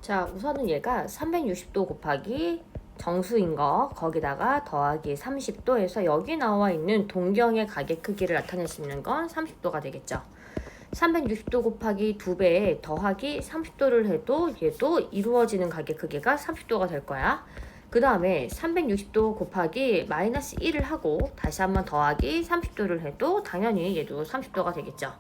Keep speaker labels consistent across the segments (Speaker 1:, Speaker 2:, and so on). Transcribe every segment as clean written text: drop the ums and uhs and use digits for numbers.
Speaker 1: 자, 우선은 얘가 360도 곱하기 정수인 거 거기다가 더하기 30도 해서 여기 나와 있는 동경의 가게 크기를 나타낼 수 있는 건 30도가 되겠죠. 360도 곱하기 2배에 더하기 30도를 해도 얘도 이루어지는 가게 크기가 30도가 될 거야. 그 다음에 360도 곱하기 마이너스 1을 하고 다시 한번 더하기 30도를 해도 당연히 얘도 30도가 되겠죠.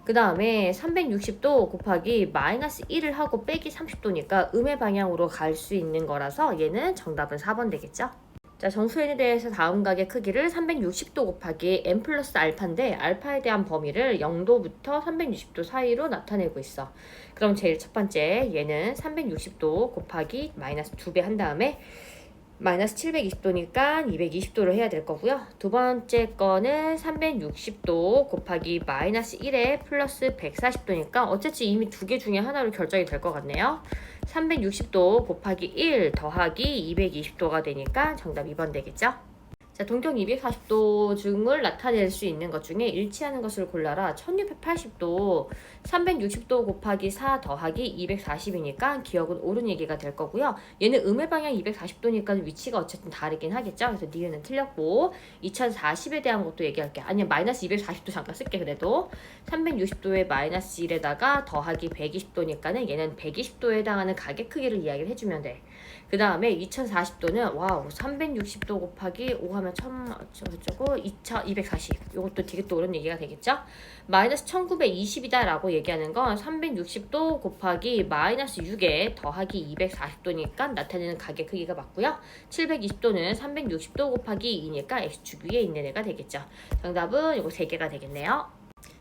Speaker 1: 그 다음에 360도 곱하기 마이너스 1을 하고 빼기 30도니까 음의 방향으로 갈 수 있는 거라서 얘는 정답은 4번 되겠죠. 자, 정수n에 대해서 다음 각의 크기를 360도 곱하기 n 플러스 알파인데 알파에 대한 범위를 0도부터 360도 사이로 나타내고 있어. 그럼 제일 첫 번째 얘는 360도 곱하기 마이너스 2배 한 다음에 마이너스 720도니까 220도를 해야 될 거고요. 두 번째 거는 360도 곱하기 마이너스 1에 플러스 140도니까 어쨌든 이미 두 개 중에 하나로 결정이 될 것 같네요. 360도 곱하기 1 더하기 220도가 되니까 정답 2번 되겠죠? 자, 동경 240도 중을 나타낼 수 있는 것 중에 일치하는 것을 골라라. 1680도 360도 곱하기 4 더하기 240이니까 기억은 옳은 얘기가 될 거고요. 얘는 음의 방향 240도니까 위치가 어쨌든 다르긴 하겠죠. 그래서 니은은 틀렸고 2040에 대한 것도 얘기할게. 아니면 마이너스 240도 잠깐 쓸게. 그래도 360도에 마이너스 1에다가 더하기 120도니까는 얘는 120도에 해당하는 가게 크기를 이야기를 해주면 돼. 그 다음에 2040도는 와우 360도 곱하기 5 하면 1000어쩌고 2240 이것도 되게 또 옳은 얘기가 되겠죠. 마이너스 1920이다 라고 얘기하는 건 360도 곱하기 마이너스 6에 더하기 240도니까 나타내는 가게 크기가 맞고요. 720도는 360도 곱하기 2니까 x축 위에 있는 애가 되겠죠. 정답은 이거 3개가 되겠네요.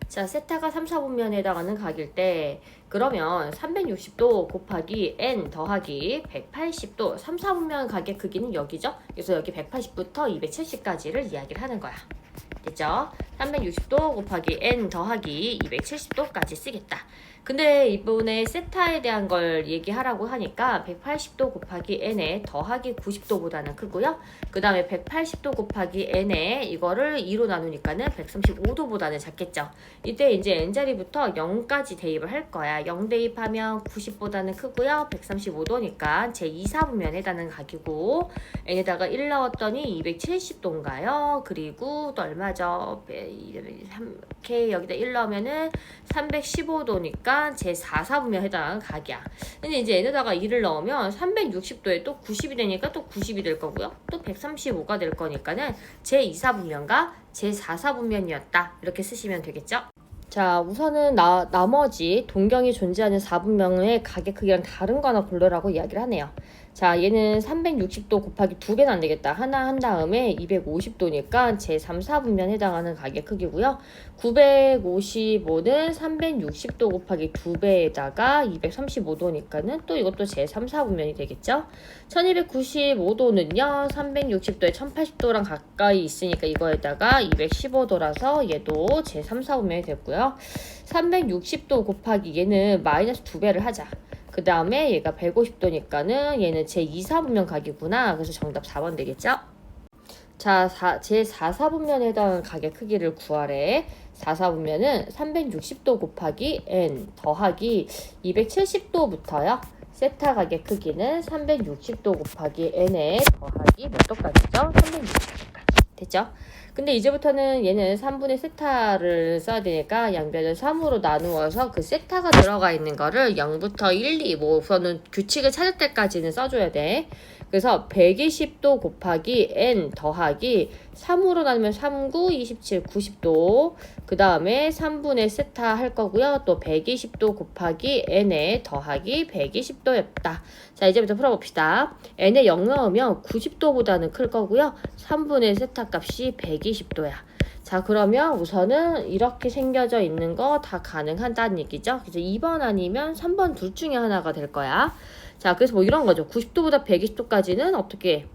Speaker 1: 자, 세타가 3, 4분면에 해당하는 각일 때 그러면 360도 곱하기 n 더하기 180도 3, 4분면 각의 크기는 여기죠. 그래서 여기 180부터 270까지를 이야기를 하는 거야. 됐죠? 360도 곱하기 n 더하기 270도까지 쓰겠다. 근데 이번에 세타에 대한 걸 얘기하라고 하니까 180도 곱하기 n에 더하기 90도보다는 크고요. 그 다음에 180도 곱하기 n에 이거를 2로 나누니까는 135도보다는 작겠죠. 이때 이제 n자리부터 0까지 대입을 할 거야. 0 대입하면 90보다는 크고요. 135도니까 제 2, 4분면에 해당하는 각이고 n에다가 1 넣었더니 270도인가요? 그리고 또 얼마죠? 이렇게 여기다 1 넣으면은 315도니까 제 4, 4분면 해당하는 각이야. 근데 이제 n에다가 2를 넣으면 360도에 또 90이 되니까 또 90이 될 거고요. 또 135가 될 거니까는 제 2, 4분면과 제 4, 4분면이었다. 이렇게 쓰시면 되겠죠? 자, 우선은 나머지 동경이 존재하는 4분면의 가게 크기랑 다른 거 하나 고르라고 이야기를 하네요. 자, 얘는 360도 곱하기 2개는 안 되겠다. 하나 한 다음에 250도니까 제 3, 4분면 해당하는 가게 크기고요. 955는 360도 곱하기 2배에다가 235도니까는 또 이것도 제 3, 4분면이 되겠죠. 1295도는요. 360도에 1080도랑 가까이 있으니까 이거에다가 215도라서 얘도 제 3, 4분면이 됐고요. 360도 곱하기 얘는 마이너스 2배를 하자. 그 다음에 얘가 150도니까는 얘는 제 2, 4분면 각이구나. 그래서 정답 4번 되겠죠? 자, 제 4, 4분면에 해당하는 가게 크기를 구하래. 4, 4분면은 360도 곱하기 n 더하기 270도부터요. 세타 가게 크기는 360도 곱하기 n에 더하기 몇 도까지죠? 360도까지. 됐죠? 근데 이제부터는 얘는 3분의 세타를 써야 되니까 양변을 3으로 나누어서 그 세타가 들어가 있는 거를 0부터 1, 2 뭐 우선은 규칙을 찾을 때까지는 써줘야 돼. 그래서 120도 곱하기 n 더하기 3으로 나누면 3, 9, 27, 90도 그 다음에 3분의 세타 할 거고요. 또 120도 곱하기 n에 더하기 120도였다. 자, 이제부터 풀어봅시다. n에 0 넣으면 90도보다는 클 거고요. 3분의 세타 값이 120도야. 자, 그러면 우선은 이렇게 생겨져 있는 거 다 가능하다는 얘기죠. 그래서 2번 아니면 3번 둘 중에 하나가 될 거야. 자, 그래서 뭐 이런 거죠. 90도보다 120도까지는 어떻게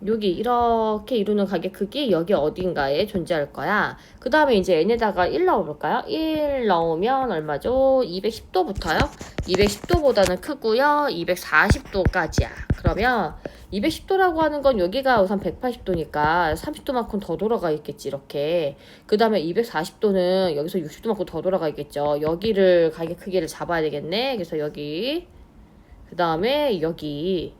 Speaker 1: 여기 이렇게 이루는 가게 크기 여기 어딘가에 존재할 거야. 그 다음에 이제 n에다가 1 넣어볼까요? 1 넣으면 얼마죠? 210도부터요. 210도보다는 크고요. 240도까지야. 그러면 210도라고 하는 건 여기가 우선 180도니까 30도만큼 더 돌아가 있겠지. 이렇게. 그 다음에 240도는 여기서 60도만큼 더 돌아가 있겠죠. 여기를 가게 크기를 잡아야 되겠네. 그래서 여기 그 다음에 여기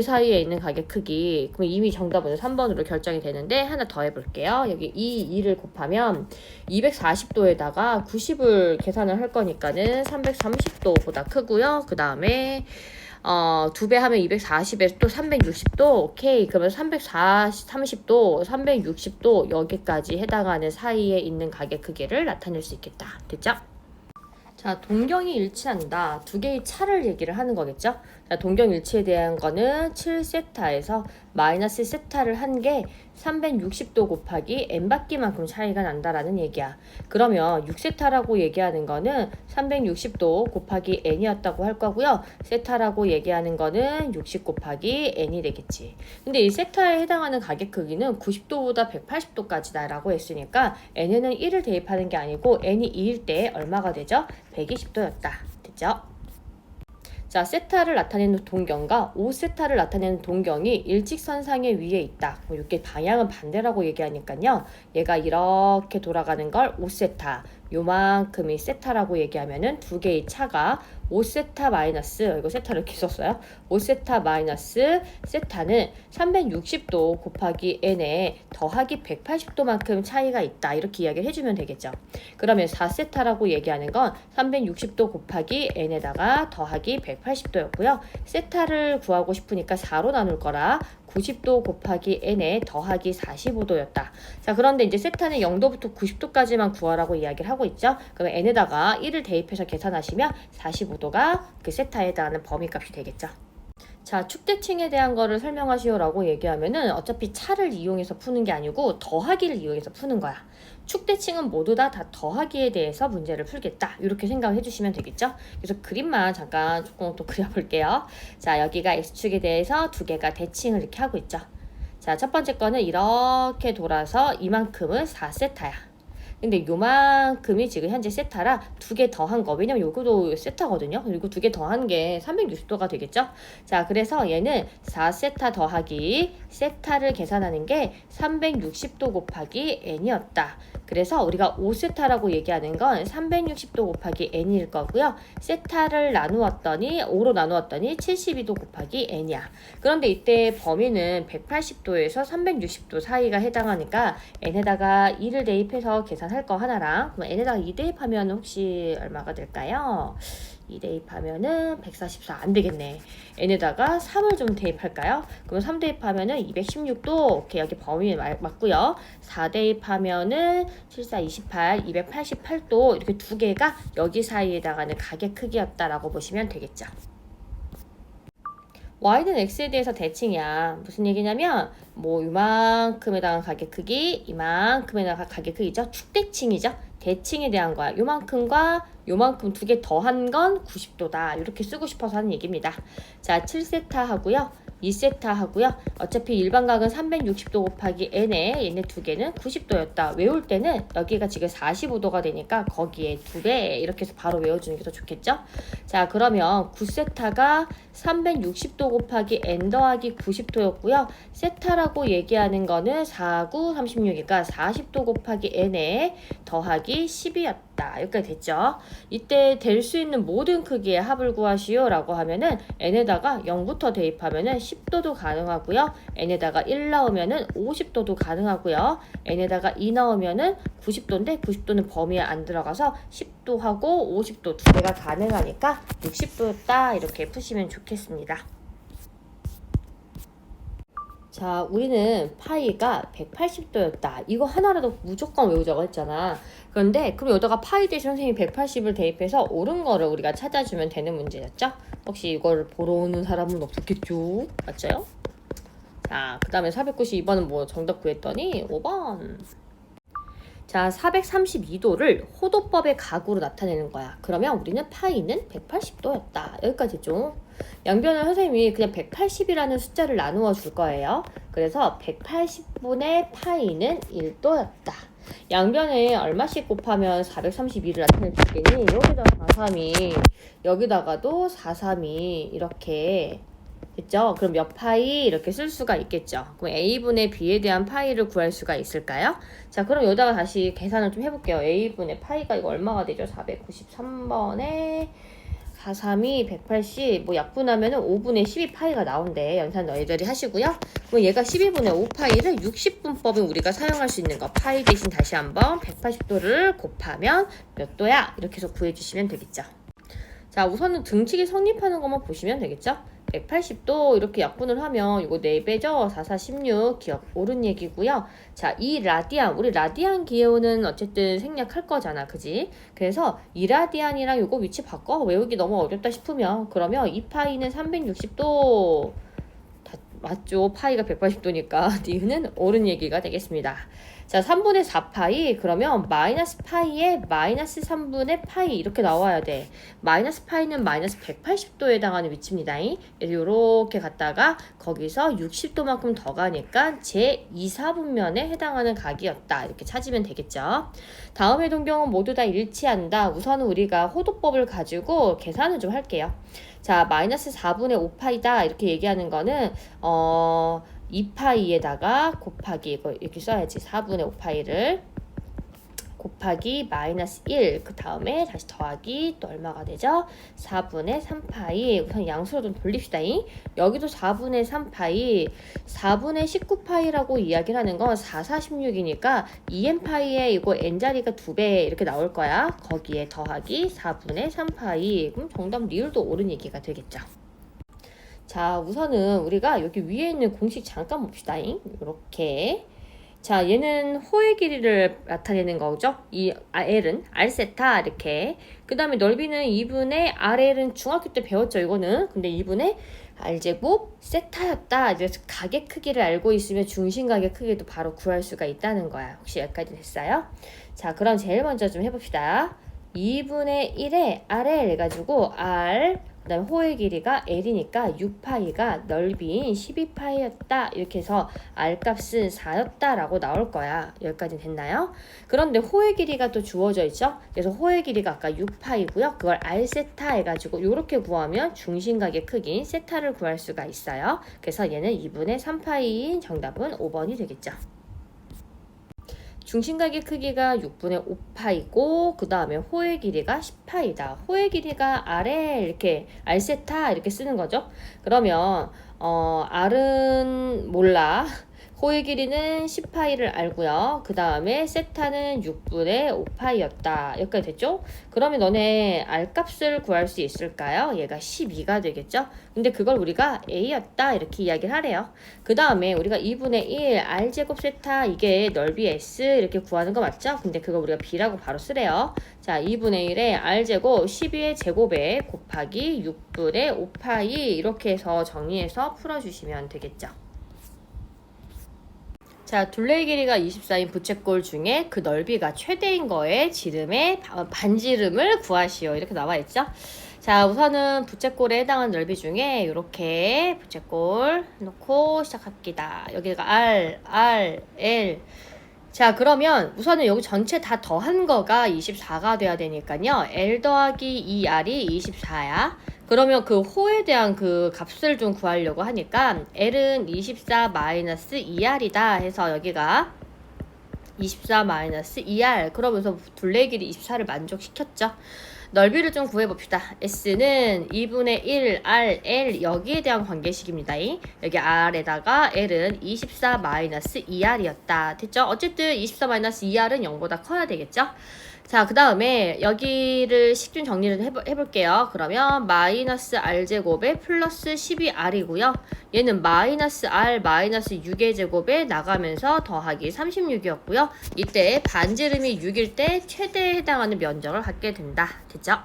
Speaker 1: 사이에 있는 가게 크기. 그럼 이미 정답은 3번으로 결정이 되는데 하나 더 해볼게요. 여기 이 2를 곱하면 240도에다가 90을 계산을 할 거니까는 330도보다 크고요. 그 다음에 2배 하면 240에서 또 360도. 오케이. 그러면 330도, 360도 여기까지 해당하는 사이에 있는 가게 크기를 나타낼 수 있겠다. 됐죠? 자, 동경이 일치한다. 두 개의 차를 얘기를 하는 거겠죠? 자, 동경 일치에 대한 거는 7세타에서 마이너스 세타를 한 게 360도 곱하기 n바퀴만큼 차이가 난다라는 얘기야. 그러면 6세타라고 얘기하는 거는 360도 곱하기 n이었다고 할 거고요. 세타라고 얘기하는 거는 60 곱하기 n이 되겠지. 근데 이 세타에 해당하는 가게 크기는 90도보다 180도까지다라고 했으니까 n에는 1을 대입하는 게 아니고 n이 2일 때 얼마가 되죠? 120도였다. 됐죠? 자, 세타를 나타내는 동경과 5세타를 나타내는 동경이 일직선상의 위에 있다. 이렇게 방향은 반대라고 얘기하니까요. 얘가 이렇게 돌아가는 걸 5세타, 요만큼이 세타라고 얘기하면은 두 개의 차가 5세타 마이너스, 이거 세타를 이렇게 썼어요. 5세타 마이너스 세타는 360도 곱하기 n에 더하기 180도만큼 차이가 있다. 이렇게 이야기를 해주면 되겠죠. 그러면 4세타라고 얘기하는 건 360도 곱하기 n에다가 더하기 180도였고요. 세타를 구하고 싶으니까 4로 나눌 거라 90도 곱하기 n에 더하기 45도였다. 자, 그런데 이제 세타는 0도부터 90도까지만 구하라고 이야기를 하고 있죠. 그러면 n에다가 1을 대입해서 계산하시면 45도가 그 세타에 해당하는 범위값이 되겠죠. 자, 축대칭에 대한 거를 설명하시오라고 얘기하면은 어차피 차를 이용해서 푸는 게 아니고 더하기를 이용해서 푸는 거야. 축대칭은 모두 다 더하기에 대해서 문제를 풀겠다. 이렇게 생각을 해주시면 되겠죠. 그래서 그림만 잠깐 조금 또 그려볼게요. 자, 여기가 x축에 대해서 두 개가 대칭을 이렇게 하고 있죠. 자, 첫 번째 거는 이렇게 돌아서 이만큼은 4세타야. 근데 요만큼이 지금 현재 세타라 두 개 더한 거. 왜냐면 요거도 세타거든요. 그리고 두 개 더한 게 360도가 되겠죠. 자, 그래서 얘는 4세타 더하기 세타를 계산하는 게 360도 곱하기 n이었다. 그래서 우리가 5세타라고 얘기하는 건 360도 곱하기 n일 거고요. 세타를 나누었더니 5로 나누었더니 72도 곱하기 n이야. 그런데 이때 범위는 180도에서 360도 사이가 해당하니까 n에다가 2를 대입해서 계산할 거 하나랑, 그럼 n에다가 2 대입하면 혹시 얼마가 될까요? 2 대입하면은 144 안 되겠네. n에다가 3을 좀 대입할까요? 그러면 3 대입하면은 216도. 오케이, 여기 범위 맞고요. 4 대입하면은 74, 28, 288도. 이렇게 두 개가 여기 사이에다가는 가게 크기였다라고 보시면 되겠죠. y는 x에 대해서 대칭이야. 무슨 얘기냐면 뭐 이만큼에다가 가게 크기, 이만큼에다가 가게 크기죠. 축대칭이죠. 대칭에 대한 거야. 요만큼과 요만큼 두 개 더한 건 90도다. 이렇게 쓰고 싶어서 하는 얘기입니다. 자, 7세타 하고요. 2세타 하고요. 어차피 일반각은 360도 곱하기 n에 얘네 두 개는 90도였다. 외울 때는 여기가 지금 45도가 되니까 거기에 2배 이렇게 해서 바로 외워주는 게 더 좋겠죠? 자, 그러면 9세타가 360도 곱하기 n 더하기 90도였고요. 세타라고 얘기하는 거는 4, 9, 36이니까 40도 곱하기 n에 더하기 10이었다. 여기까지 됐죠? 이때 될 수 있는 모든 크기의 합을 구하시오 라고 하면은 n에다가 0부터 대입하면은 10도도 가능하고요. n에다가 1 나오면은 50도도 가능하고요. n에다가 2 나오면은 90도인데 90도는 범위에 안 들어가서 10도 하고 50도 두 개가 가능하니까 60도였다. 이렇게 푸시면 좋겠습니다. 자, 우리는 파이가 180도였다. 이거 하나라도 무조건 외우자고 했잖아. 그런데 그럼 여기다가 파이 대신 선생님이 180을 대입해서 옳은 거를 우리가 찾아주면 되는 문제였죠? 혹시 이걸 보러 오는 사람은 없었겠죠? 맞죠? 자, 그 다음에 492번은 뭐 정답 구했더니 5번. 자, 432도를 호도법의 각으로 나타내는 거야. 그러면 우리는 파이는 180도였다. 여기까지죠. 양변을 선생님이 그냥 180이라는 숫자를 나누어 줄 거예요. 그래서 180분의 파이는 1도였다. 양변에 얼마씩 곱하면 432를 나타낼 수 있겠니? 여기다 432, 여기다가도 432 이렇게 됐죠? 그럼 몇 파이 이렇게 쓸 수가 있겠죠. 그럼 A분의 B에 대한 파이를 구할 수가 있을까요? 자, 그럼 여기다가 다시 계산을 좀 해볼게요. A분의 파이가 이거 얼마가 되죠? 493번에 432, 180, 뭐 약분하면은 5분의 12파이가 나온대. 연산 너희들이 하시고요. 뭐 얘가 12분의 5파이를 60분법은 우리가 사용할 수 있는 거. 파이 대신 다시 한번 180도를 곱하면 몇 도야? 이렇게 해서 구해주시면 되겠죠. 자, 우선은 등식이 성립하는 것만 보시면 되겠죠. 180도 이렇게 약분을 하면 이거 4배죠. 4, 4, 16 기억 옳은 얘기고요. 자, 이 라디안, 우리 라디안 기호는 어쨌든 생략할 거잖아. 그지? 그래서 이 라디안이랑 이거 위치 바꿔. 외우기 너무 어렵다 싶으면 그러면 이 파이는 360도 맞죠? 파이가 180도니까 니은은 옳은 얘기가 되겠습니다. 자, 3분의 4파이 그러면 마이너스 파이에 마이너스 3분의 파이 이렇게 나와야 돼. 마이너스 파이는 마이너스 180도에 해당하는 위치입니다. 이렇게 갔다가 거기서 60도만큼 더 가니까 제 2, 4분면에 해당하는 각이었다. 이렇게 찾으면 되겠죠. 다음의 동경은 모두 다 일치한다. 우선은 우리가 호도법을 가지고 계산을 좀 할게요. 자, 마이너스 4분의 5파이다 이렇게 얘기하는 거는 2파이에다가 곱하기 이거 이렇게 써야지. 4분의 5파이를 곱하기 마이너스 1, 그 다음에 다시 더하기 또 얼마가 되죠? 4분의 3파이. 우선 양수로 좀 돌립시다. 여기도 4분의 3파이, 4분의 19파이라고 이야기를 하는 건 4, 4, 16이니까 2n파이에 이거 n자리가 2배 이렇게 나올 거야. 거기에 더하기 4분의 3파이. 그럼 정답 리을도 옳은 얘기가 되겠죠. 자, 우선은 우리가 여기 위에 있는 공식 잠깐 봅시다. 이렇게. 자, 얘는 호의 길이를 나타내는 거죠. 이 L은 R세타 이렇게. 그 다음에 넓이는 2분의 RL은 중학교 때 배웠죠. 이거는. 근데 2분의 R제곱 세타였다. 그래서 가게 크기를 알고 있으면 중심 가게 크기도 바로 구할 수가 있다는 거야. 혹시 여기까지 됐어요? 자, 그럼 제일 먼저 좀 해봅시다. 2분의 1에 RL 해가지고 R 그 다음에 호의 길이가 L이니까 6파이가 넓이인 12파이였다. 이렇게 해서 R값은 4였다 라고 나올 거야. 여기까지 됐나요? 그런데 호의 길이가 또 주어져 있죠? 그래서 호의 길이가 아까 6파이고요. 그걸 R세타 해가지고 이렇게 구하면 중심각의 크기인 세타를 구할 수가 있어요. 그래서 얘는 2분의 3파이인 정답은 5번이 되겠죠. 중심각의 크기가 6분의 5파이고 그 다음에 호의 길이가 10파이다. 호의 길이가 R에 이렇게 R세타 이렇게 쓰는 거죠. 그러면 R은 몰라. 호의 길이는 10파이를 알고요. 그 다음에 세타는 6분의 5파이였다. 여기까지 됐죠? 그러면 너네 R값을 구할 수 있을까요? 얘가 12가 되겠죠? 근데 그걸 우리가 A였다 이렇게 이야기를 하래요. 그 다음에 우리가 2분의 1 R제곱 세타 이게 넓이 S 이렇게 구하는 거 맞죠? 근데 그걸 우리가 B라고 바로 쓰래요. 자, 2분의 1에 R제곱 12의 제곱에 곱하기 6분의 5파이 이렇게 해서 정리해서 풀어주시면 되겠죠. 자, 둘레의 길이가 24인 부채꼴 중에 그 넓이가 최대인 거에 지름의 반지름을 구하시오. 이렇게 나와 있죠? 자, 우선은 부채꼴에 해당하는 넓이 중에 이렇게 부채꼴 놓고 시작합니다. 여기가 R, L. 자, 그러면 우선은 여기 전체 다 더한 거가 24가 돼야 되니까요. L 더하기 2R이 24야. 그러면 그 호에 대한 그 값을 좀 구하려고 하니까 L은 24 마이너스 2R이다 해서 여기가 24 마이너스 2R 그러면서 둘레 길이 24를 만족시켰죠. 넓이를 좀 구해봅시다. S는 2분의 1 R, L 여기에 대한 관계식입니다. 여기 R에다가 L은 24 마이너스 2R이었다. 됐죠? 어쨌든 24 마이너스 2R은 0보다 커야 되겠죠? 자, 그 다음에 여기를 식준 정리를 해볼게요. 그러면 마이너스 R제곱에 플러스 12R이고요. 얘는 마이너스 R 마이너스 6의 제곱에 나가면서 더하기 36이었고요. 이때 반지름이 6일 때 최대에 해당하는 면적을 갖게 된다. 됐죠?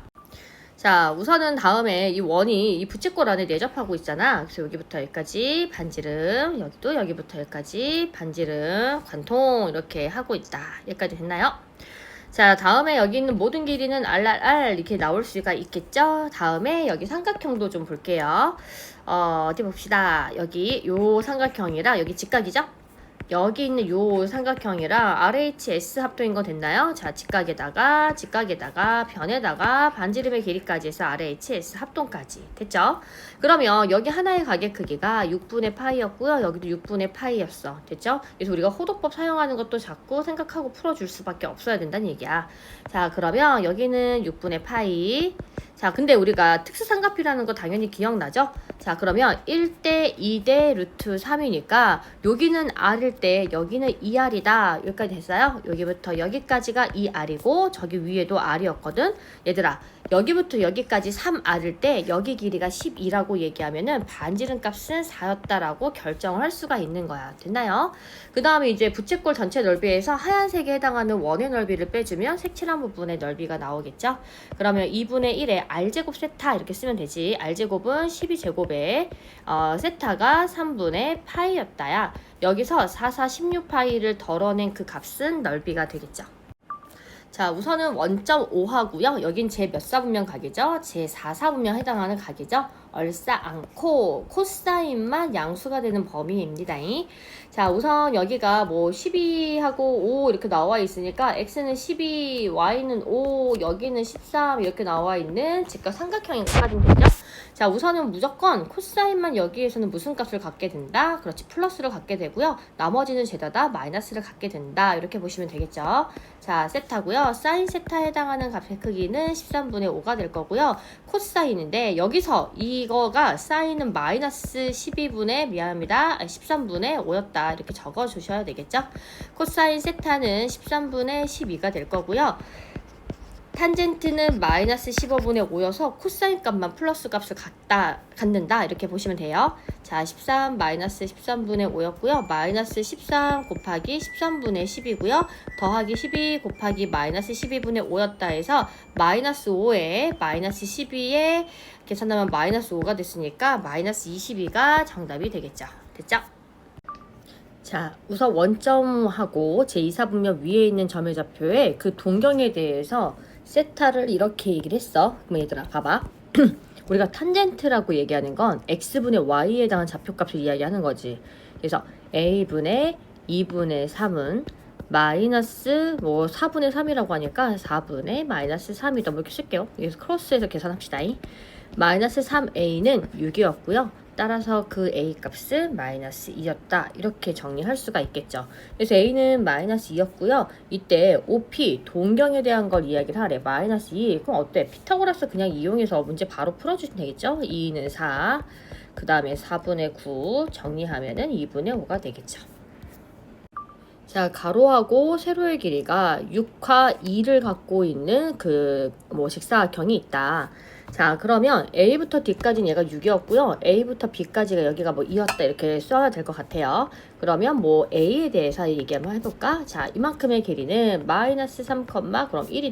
Speaker 1: 자, 우선은 다음에 이 원이 이 부채꼴 안에 내접하고 있잖아. 그래서 여기부터 여기까지 반지름, 여기도 여기부터 여기까지 반지름, 관통 이렇게 하고 있다. 여기까지 됐나요? 자, 다음에 여기 있는 모든 길이는 RRR 이렇게 나올 수가 있겠죠? 다음에 여기 삼각형도 좀 볼게요. 어디 봅시다. 여기 요 삼각형이랑 여기 직각이죠? 여기 있는 요 삼각형이랑 RHS 합동인 거 됐나요? 자, 직각에다가 변에다가 반지름의 길이까지 해서 RHS 합동까지 됐죠? 그러면 여기 하나의 가게 크기가 6분의 파이였고요. 여기도 6분의 파이였어. 됐죠? 그래서 우리가 호도법 사용하는 것도 자꾸 생각하고 풀어줄 수밖에 없어야 된다는 얘기야. 자, 그러면 여기는 6분의 파이. 자, 근데 우리가 특수삼각비라는 거 당연히 기억나죠? 자, 그러면 1대 2대 루트 3이니까 여기는 R일 때 여기는 2R이다. 여기까지 됐어요? 여기부터 여기까지가 2R이고 저기 위에도 R이었거든? 얘들아, 여기부터 여기까지 3R일 때 여기 길이가 12라고 얘기하면은 반지름 값은 4였다라고 결정을 할 수가 있는 거야. 됐나요? 그 다음에 이제 부채꼴 전체 넓이에서 하얀색에 해당하는 원의 넓이를 빼주면 색칠한 부분의 넓이가 나오겠죠? 그러면 2분의 1에 R제곱 세타 이렇게 쓰면 되지. R제곱은 12제곱에 세타가 3분의 파이였다야. 여기서 4, 4, 16파이를 덜어낸 그 값은 넓이가 되겠죠. 자, 우선은 원점 5하고요. 여긴 제 몇 사분면 각이죠? 제 4사분면 해당하는 각이죠? 얼싸 않고 코사인만 양수가 되는 범위입니다. 자, 우선 여기가 뭐 12하고 5 이렇게 나와 있으니까 x는 12, y는 5, 여기는 13 이렇게 나와 있는 직각 삼각형인 것까지 되죠? 자, 우선은 무조건 코사인만 여기에서는 무슨 값을 갖게 된다? 그렇지, 플러스를 갖게 되고요. 나머지는 죄다 다 마이너스를 갖게 된다. 이렇게 보시면 되겠죠. 자, 세타고요. 사인 세타에 해당하는 값의 크기는 13분의 5가 될 거고요. 코사인인데 여기서 이거가 사인은 마이너스 13분의 5였다. 이렇게 적어 주셔야 되겠죠. 코사인 세타는 13분의 12가 될 거고요. 탄젠트는 마이너스 15분의 5여서 코사인 값만 플러스 값을 갖는다 이렇게 보시면 돼요. 자, 13 마이너스 13분의 5였고요. 마이너스 13 곱하기 13분의 10이고요. 더하기 12 곱하기 마이너스 12분의 5였다 해서 마이너스 5에 마이너스 12에 계산하면 마이너스 5가 됐으니까 마이너스 22가 정답이 되겠죠. 됐죠? 자, 우선 원점하고 제2사분면 위에 있는 점의 좌표에 그 동경에 대해서 세타를 이렇게 얘기를 했어. 그럼 얘들아 봐봐. 우리가 탄젠트라고 얘기하는 건 x분의 y에 해당한 좌표값을 이야기하는 거지. 그래서 a분의 2분의 3은 마이너스 뭐 4분의 3이라고 하니까 4분의 마이너스 3이다. 뭐 이렇게 쓸게요. 여기서 크로스해서 계산합시다. 마이너스 3a는 6이었고요. 따라서 그 a 값은 마이너스 2였다. 이렇게 정리할 수가 있겠죠. 그래서 a는 마이너스 2였고요. 이때 OP, 동경에 대한 걸 이야기를 하래. 마이너스 2. 그럼 어때? 피타고라스 그냥 이용해서 문제 바로 풀어주시면 되겠죠. 2는 4. 그 다음에 4분의 9 정리하면은 2분의 5가 되겠죠. 자, 가로하고 세로의 길이가 6화 2를 갖고 있는 그 직사각형이 있다. 자, 그러면 A부터 D까지는 얘가 6이었고요. A부터 B까지가 여기가 뭐 2였다 이렇게 써야 될 것 같아요. 그러면 뭐 A에 대해서 얘기 한번 해볼까? 자, 이만큼의 길이는 마이너스 3, 그럼 1이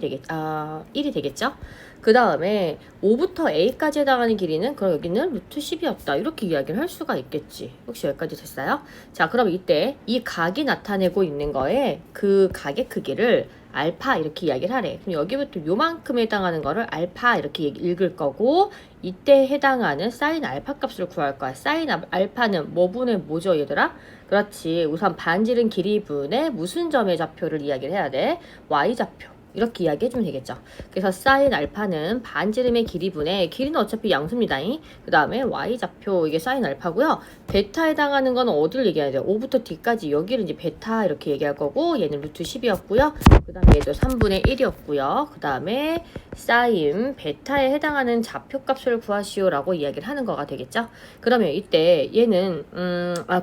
Speaker 1: 되겠죠? 그 다음에 5부터 A까지 해당하는 길이는 그럼 여기는 루트 10이었다. 이렇게 이야기를 할 수가 있겠지. 혹시 여기까지 됐어요? 자, 그럼 이때 이 각이 나타내고 있는 거에 그 각의 크기를 알파 이렇게 이야기를 하래. 그럼 여기부터 요만큼에 해당하는 거를 알파 이렇게 읽을 거고 이때 해당하는 사인 알파 값을 구할 거야. 사인 알파는 뭐분의 뭐죠 얘들아? 그렇지. 우선 반지름 길이분의 무슨 점의 좌표를 이야기를 해야 돼? y좌표. 이렇게 이야기해주면 되겠죠. 그래서 사인 알파는 반지름의 길이분의 길이는 어차피 양수입니다. 그 다음에 y좌표 이게 사인 알파고요. 베타에 해당하는 건 어디를 얘기해야 돼요? 5부터 D까지 여기를 이제 베타 이렇게 얘기할 거고 얘는 루트 10이었고요. 그 다음에 얘도 3분의 1이었고요. 그 다음에 사인 베타에 해당하는 좌표값을 구하시오라고 이야기를 하는 거가 되겠죠. 그러면 이때 얘는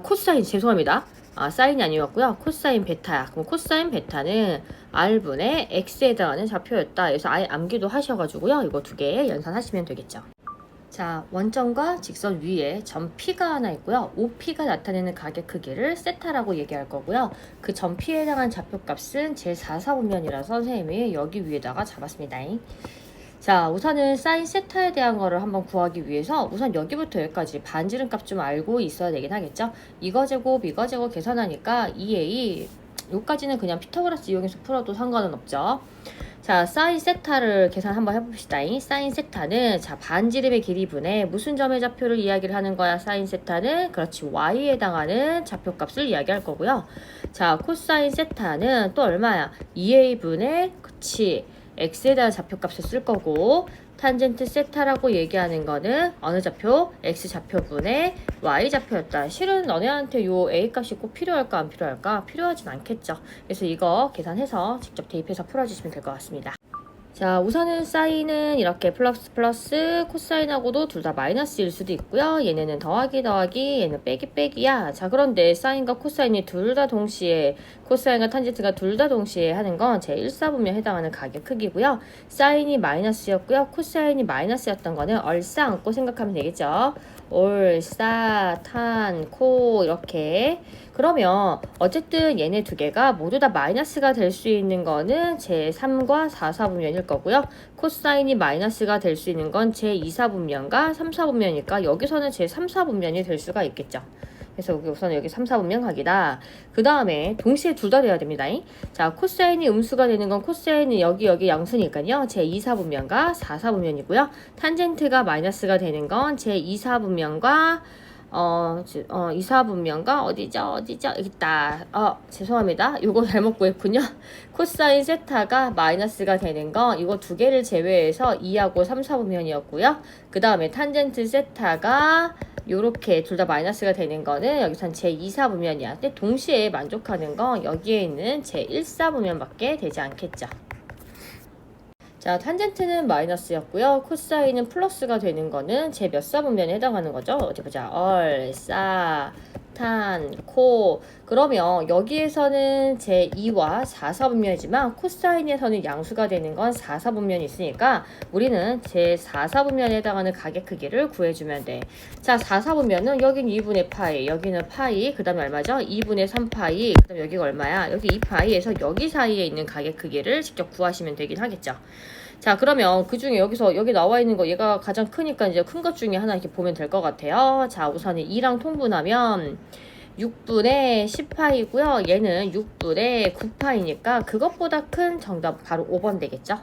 Speaker 1: 코사인 죄송합니다. 사인이 아니었고요. 코사인 베타야. 그럼 코사인 베타는 R분의 X에 해당하는 좌표였다. 그래서 아예 암기도 하셔가지고요. 이거 두 개 연산하시면 되겠죠. 자, 원점과 직선 위에 점 P가 하나 있고요. OP가 나타내는 가게 크기를 세타라고 얘기할 거고요. 그 점 P에 해당한 좌표값은 제4사분면이라서 선생님이 여기 위에다가 잡았습니다. 자, 우선은 사인 세타에 대한 거를 한번 구하기 위해서 우선 여기부터 여기까지 반지름 값 좀 알고 있어야 되긴 하겠죠. 이거 제곱 계산하니까 2a 여기까지는 그냥 피타고라스 이용해서 풀어도 상관은 없죠. 자, 자, 사인 세타를 계산 한번 해봅시다. 사인 세타는 자 반지름의 길이분의 무슨 점의 좌표를 이야기를 하는 거야? 사인 세타는 그렇지 y에 해당하는 좌표값을 이야기할 거고요. 자, 코사인 세타는 또 얼마야? 2a분의 그치 x에 대한 좌표값을 쓸 거고 탄젠트 세타라고 얘기하는 거는 어느 좌표? x 좌표분의 y 좌표였다. 실은 너네한테 요 a 값이 꼭 필요할까 안 필요할까? 필요하진 않겠죠. 그래서 이거 계산해서 직접 대입해서 풀어주시면 될 것 같습니다. 자, 우선은 사인은 이렇게 플러스 코사인하고도 둘 다 마이너스일 수도 있고요. 얘네는 더하기 얘는 빼기야. 자, 그런데 사인과 코사인이 둘 다 동시에 코사인과 탄젠트가 둘 다 동시에 하는 건 제 1사분면에 해당하는 가격 크기고요. 사인이 마이너스였고요. 코사인이 마이너스였던 거는 얼싸안고 생각하면 되겠죠. 코 이렇게. 그러면 어쨌든 얘네 두 개가 모두 다 마이너스가 될 수 있는 거는 제3과 4사분면일 거고요. 코사인이 마이너스가 될 수 있는 건 제2사분면과 3사분면이니까 여기서는 제3사분면이 될 수가 있겠죠. 그래서 우선 여기 3사분면 각이다. 그 다음에 동시에 둘 다 돼야 됩니다. 자, 코사인이 음수가 되는 건 코사인은 여기 양수니까요. 제2사분면과 4사분면이고요. 탄젠트가 마이너스가 되는 건 제2사분면과 2사분면과 어디죠? 여기 있다. 죄송합니다. 요거 잘못 구했군요. 코사인 세타가 마이너스가 되는 건 이거 두 개를 제외해서 2하고 3사분면이었고요. 그 다음에 탄젠트 세타가 요렇게 둘 다 마이너스가 되는 거는 여기선 제2사분면이야. 근데 동시에 만족하는 건 여기에 있는 제1사분면밖에 되지 않겠죠. 자, 탄젠트는 마이너스였고요. 코사인은 플러스가 되는 거는 제 몇 사분면에 해당하는 거죠? 어디 보자. 코. 그러면 여기에서는 제2와 4사분면이지만 코사인에서는 양수가 되는 건 4사분면이 있으니까 우리는 제4사분면에 해당하는 가격 크기를 구해주면 돼. 자, 4사분면은 여기는 2분의 파이, 여기는 파이, 그 다음에 얼마죠? 2분의 3파이, 그 다음에 여기가 얼마야? 여기 2파이에서 여기 사이에 있는 가격 크기를 직접 구하시면 되긴 하겠죠. 자, 그러면 그 중에 여기 나와 있는 거 얘가 가장 크니까 이제 큰 것 중에 하나 이렇게 보면 될 것 같아요. 자, 우선은 2랑 통분하면 6분의 10파이고요. 얘는 6분의 9파이니까 그것보다 큰 정답 바로 5번 되겠죠.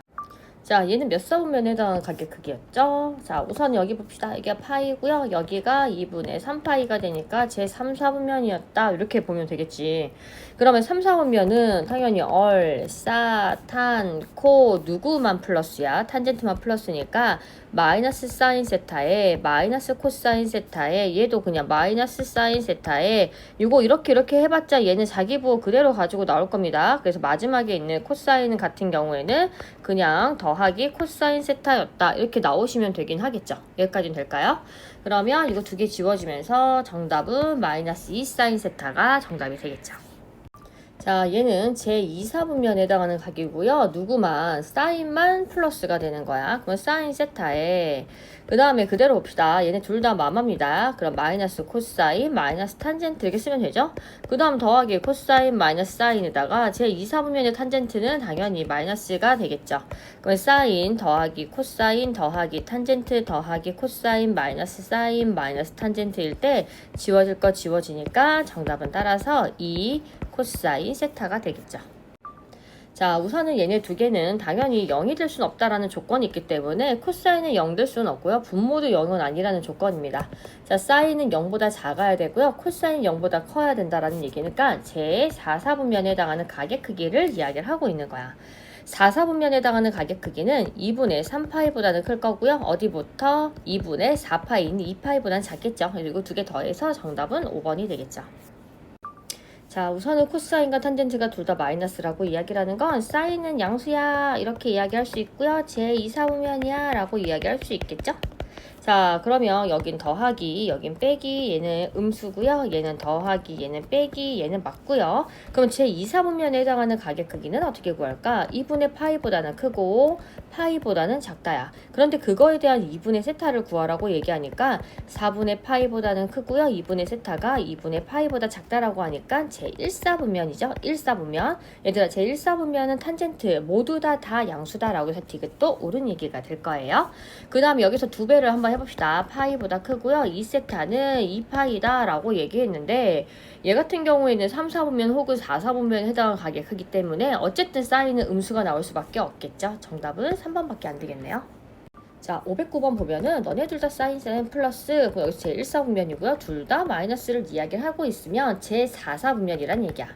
Speaker 1: 자, 얘는 몇 사분면에 해당하는 가격 크기였죠? 자, 우선 여기 봅시다. 여기가 파이고요. 여기가 2분의 3파이가 되니까 제 3사분면이었다. 이렇게 보면 되겠지. 그러면 3사분면은 당연히 코 누구만 플러스야? 탄젠트만 플러스니까 마이너스 사인 세타에 마이너스 코사인 세타에 얘도 그냥 마이너스 사인 세타에 이거 이렇게 해봤자 얘는 자기 부호 그대로 가지고 나올 겁니다. 그래서 마지막에 있는 코사인 같은 경우에는 그냥 더하기 코사인 세타였다. 이렇게 나오시면 되긴 하겠죠. 여기까지는 될까요? 그러면 이거 두 개 지워지면서 정답은 마이너스 2 사인 세타가 정답이 되겠죠. 자, 얘는 제2사분면에 해당하는 각이고요. 누구만? 사인만 플러스가 되는 거야. 그럼 사인 세타에 그 다음에 그대로 봅시다. 얘네 둘 다 마마입니다. 그럼 마이너스 코사인 마이너스 탄젠트 이렇게 쓰면 되죠. 그 다음 더하기 코사인 마이너스 사인에다가 제2사분면의 탄젠트는 당연히 마이너스가 되겠죠. 그럼 사인 더하기 코사인 더하기 탄젠트 더하기 코사인 마이너스 사인 마이너스 탄젠트일 때 지워질 거 지워지니까 정답은 따라서 2 코사인 세타가 되겠죠. 자, 우선은 얘네 두 개는 당연히 0이 될 수는 없다라는 조건이 있기 때문에 코사인은 0 될 수는 없고요. 분모도 0은 아니라는 조건입니다. 자, 사인은 0보다 작아야 되고요. 코사인은 0보다 커야 된다라는 얘기니까 제 4사분면에 해당하는 가격 크기를 이야기를 하고 있는 거야. 4사분면에 해당하는 가격 크기는 2분의 3파이보다는 클 거고요. 어디부터? 2분의 4파이인 2파이보다는 작겠죠. 그리고 두 개 더해서 정답은 5번이 되겠죠. 자, 우선은 코사인과 탄젠트가 둘 다 마이너스라고 이야기를 하는 건 사인은 양수야 이렇게 이야기할 수 있고요. 제2사분면이야 라고 이야기할 수 있겠죠. 자, 그러면 여긴 더하기, 여긴 빼기, 얘는 음수고요. 얘는 더하기, 얘는 빼기, 얘는 맞고요. 그럼 제2사분면에 해당하는 가격 크기는 어떻게 구할까? 2분의 파이보다는 크고 파이보다는 작다야. 그런데 그거에 대한 2분의 세타를 구하라고 얘기하니까 4분의 파이보다는 크고요. 2분의 세타가 2분의 파이보다 작다라고 하니까 제1사분면이죠. 1사분면. 얘들아, 제1사분면은 탄젠트 모두 다 양수다라고 해서 디귿도 옳은 얘기가 될 거예요. 그 다음에 여기서 두 배를 한번 해봅시다. 파이보다 크고요. 2세타는 2파이다 라고 얘기했는데 얘 같은 경우에는 3, 4분면 혹은 4, 4분면에 해당하는 가게 크기 때문에 어쨌든 사인은 음수가 나올 수밖에 없겠죠. 정답은 3번밖에 안 되겠네요. 자, 509번 보면은 너네 둘 다 사인 셈 플러스 여기서 제 1사분면이고요. 둘 다 마이너스를 이야기를 하고 있으면 제 4사분면이란 얘기야.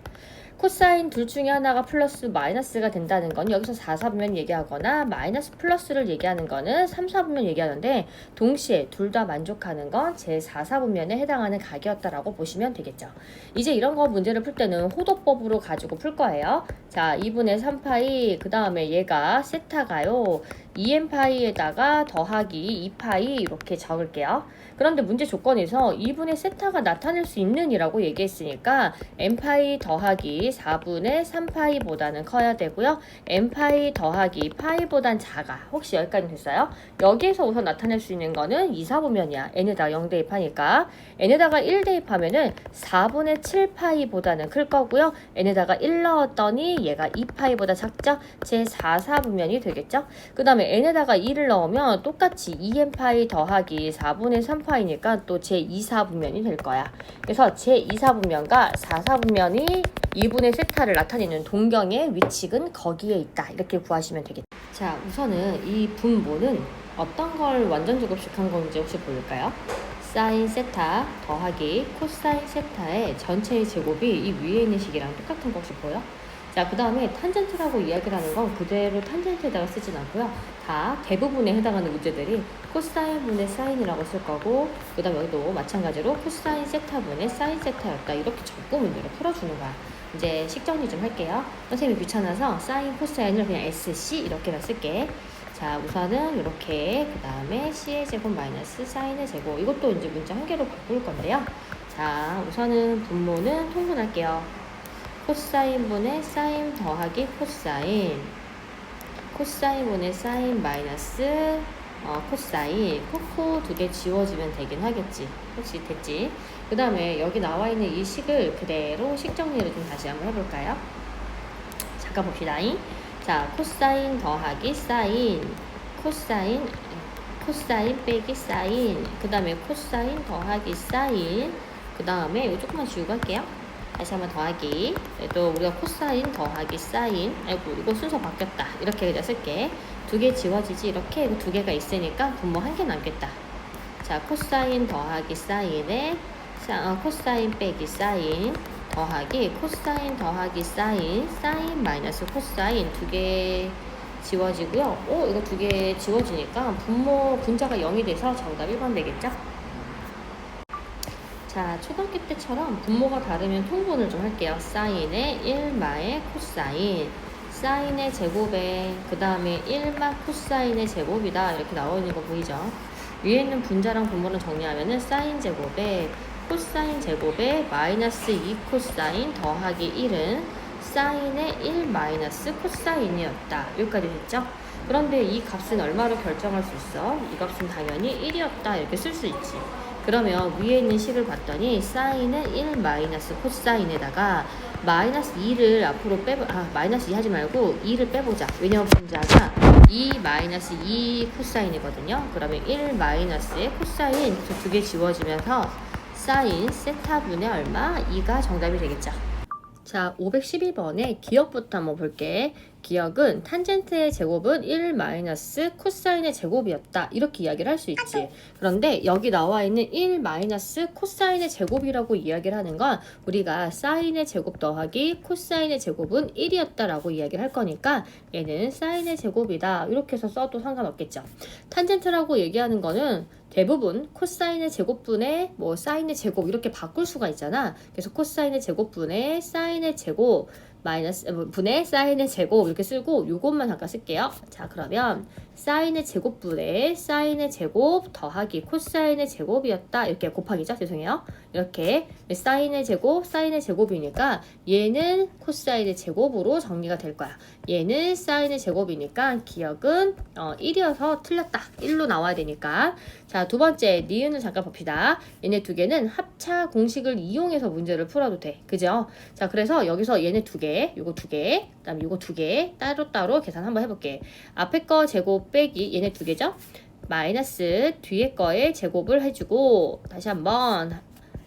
Speaker 1: 코사인 둘 중에 하나가 플러스 마이너스가 된다는 건 여기서 4사분면 얘기하거나 마이너스 플러스를 얘기하는 거는 3사분면 얘기하는데 동시에 둘 다 만족하는 건 제 4사분면에 해당하는 각이었다라고 보시면 되겠죠. 이제 이런 거 문제를 풀 때는 호도법으로 가지고 풀 거예요. 자, 2분의 3파이 그 다음에 얘가 세타가요. 2n파이에다가 더하기 2파이 이렇게 적을게요. 그런데 문제 조건에서 2분의 세타가 나타낼 수 있는 이라고 얘기했으니까 n파이 더하기 4분의 3파이보다는 커야 되고요. n파이 더하기 파이보단 작아. 혹시 여기까지 됐어요? 여기에서 우선 나타낼 수 있는 거는 2, 4분면이야. n에다가 0 대입하니까 n에다가 1 대입하면은 4분의 7파이보다는 클 거고요. n에다가 1 넣었더니 얘가 2파이보다 작죠? 제 4, 4분면이 되겠죠? 그 다음에 n에다가 2를 넣으면 똑같이 2n파이 더하기 4분의 3파이니까 또 제 2, 4분면이 될 거야. 그래서 제 2, 4분면과 4, 4분면이 2분의 세타를 나타내는 동경의 위치는 거기에 있다. 이렇게 구하시면 되겠다. 자, 우선은 이 분모는 어떤 걸 완전 제곱식한 건지 혹시 볼까요? 사인 세타 더하기 코사인 세타의 전체의 제곱이 이 위에 있는 식이랑 똑같은 거 혹시 보여? 자, 그 다음에 탄젠트라고 이야기를 하는 건 그대로 탄젠트에다가 쓰진 않고요. 다 대부분에 해당하는 문제들이 코사인 분의 사인이라고 쓸 거고, 그 다음에 여기도 마찬가지로 코사인 세타 분의 사인 세타였다. 이렇게 적고 문제를 풀어주는 거야. 이제 식정리 좀 할게요. 선생님이 귀찮아서 사인 코사인을 그냥 SC 이렇게만 쓸게. 자, 우선은 이렇게, 그 다음에 C의 제곱 마이너스 사인의 제곱. 이것도 이제 문자 한 개로 바꿀 건데요. 자, 우선은 분모는 통분할게요. 코사인 분의 사인 더하기 코사인, 코사인 분의 사인 마이너스 코사인, 코코 두 개 지워지면 되긴 하겠지. 혹시 됐지? 그 다음에 여기 나와 있는 이 식을 그대로 식 정리를 좀 다시 한번 해볼까요? 잠깐 봅시다. 자, 코사인 더하기 사인, 코사인, 코사인 빼기 사인, 그 다음에 코사인 더하기 사인, 그 다음에 이거 조금만 지우고 할게요. 다시 한번 더하기, 또 우리가 코사인 더하기 사인, 아이고 이거 순서 바뀌었다. 이렇게 그냥 쓸게. 두 개 지워지지. 이렇게 두 개가 있으니까 분모 한 개 남겠다. 자, 코사인 더하기 사인에 코사인 빼기 사인 더하기 코사인 더하기 사인, 사인 마이너스 코사인 두 개 지워지고요. 이거 두 개 지워지니까 분모 분자가 0이 돼서 정답 1번 되겠죠? 자, 초등학교 때처럼 분모가 다르면 통분을 좀 할게요. 사인의 1마의 코사인, 사인의 제곱에 그 다음에 1마 코사인의 제곱이다. 이렇게 나와 있는 거 보이죠? 위에 있는 분자랑 분모를 정리하면은 사인 제곱에 코사인 제곱에 마이너스 2 코사인 더하기 1은 사인의 1 마이너스 코사인이었다. 여기까지 됐죠? 그런데 이 값은 얼마로 결정할 수 있어? 이 값은 당연히 1이었다. 이렇게 쓸 수 있지. 그러면 위에 있는 식을 봤더니 사인은 1 마이너스 코사인에다가 마이너스 2를 앞으로 마이너스 2 하지 말고 2를 빼보자. 왜냐면 분자가 2 마이너스 2 코사인이거든요. 그러면 1 마이너스의 코사인 두 개 지워지면서 사인 세타분의 얼마? 2가 정답이 되겠죠. 자, 512번에 기억부터 한번 볼게. 기억은 탄젠트의 제곱은 1 마이너스 코사인의 제곱이었다. 이렇게 이야기를 할 수 있지. 그런데 여기 나와 있는 1 마이너스 코사인의 제곱이라고 이야기를 하는 건 우리가 사인의 제곱 더하기 코사인의 제곱은 1이었다라고 이야기를 할 거니까 얘는 사인의 제곱이다. 이렇게 해서 써도 상관없겠죠. 탄젠트라고 얘기하는 거는 대부분 코사인의 제곱분의 사인의 제곱 이렇게 바꿀 수가 있잖아. 그래서 코사인의 제곱분의 사인의 제곱 마이너스 분의 사인의 제곱 이렇게 쓰고 요것만 잠깐 쓸게요. 자, 그러면 사인의 제곱분의 사인의 제곱 더하기 코사인의 제곱이었다. 이렇게 곱하기죠. 죄송해요. 이렇게 사인의 제곱, 사인의 제곱이니까 얘는 코사인의 제곱으로 정리가 될 거야. 얘는 사인의 제곱이니까 기억은 1이어서 틀렸다. 1로 나와야 되니까. 자, 두 번째 니은을 잠깐 봅시다. 얘네 두 개는 합차 공식을 이용해서 문제를 풀어도 돼. 그죠? 자, 그래서 여기서 얘네 두 개, 요거 두 개, 그다음에 요거 두 개 따로따로 계산 한번 해볼게. 앞에 거 제곱 빼기 얘네 두 개죠? 마이너스 뒤에 거에 제곱을 해주고 다시 한번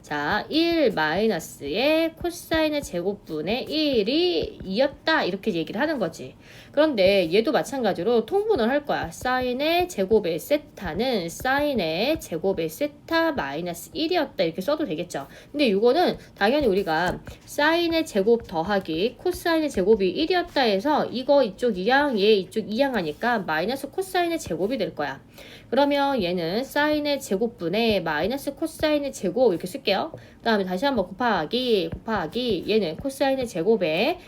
Speaker 1: 자, 1 마이너스의 코사인의 제곱분의 1이 2였다. 이렇게 얘기를 하는 거지. 그런데 얘도 마찬가지로 통분을 할 거야. 사인의 제곱의 세타는 사인의 제곱의 세타 마이너스 1이었다. 이렇게 써도 되겠죠. 근데 이거는 당연히 우리가 사인의 제곱 더하기 코사인의 제곱이 1이었다 해서 이거 이쪽 2항, 얘 이쪽 2항 하니까 마이너스 코사인의 제곱이 될 거야. 그러면 얘는 사인의 제곱분의 마이너스 코사인의 제곱 이렇게 쓸게요. 그 다음에 다시 한번 곱하기 얘는 코사인의 제곱에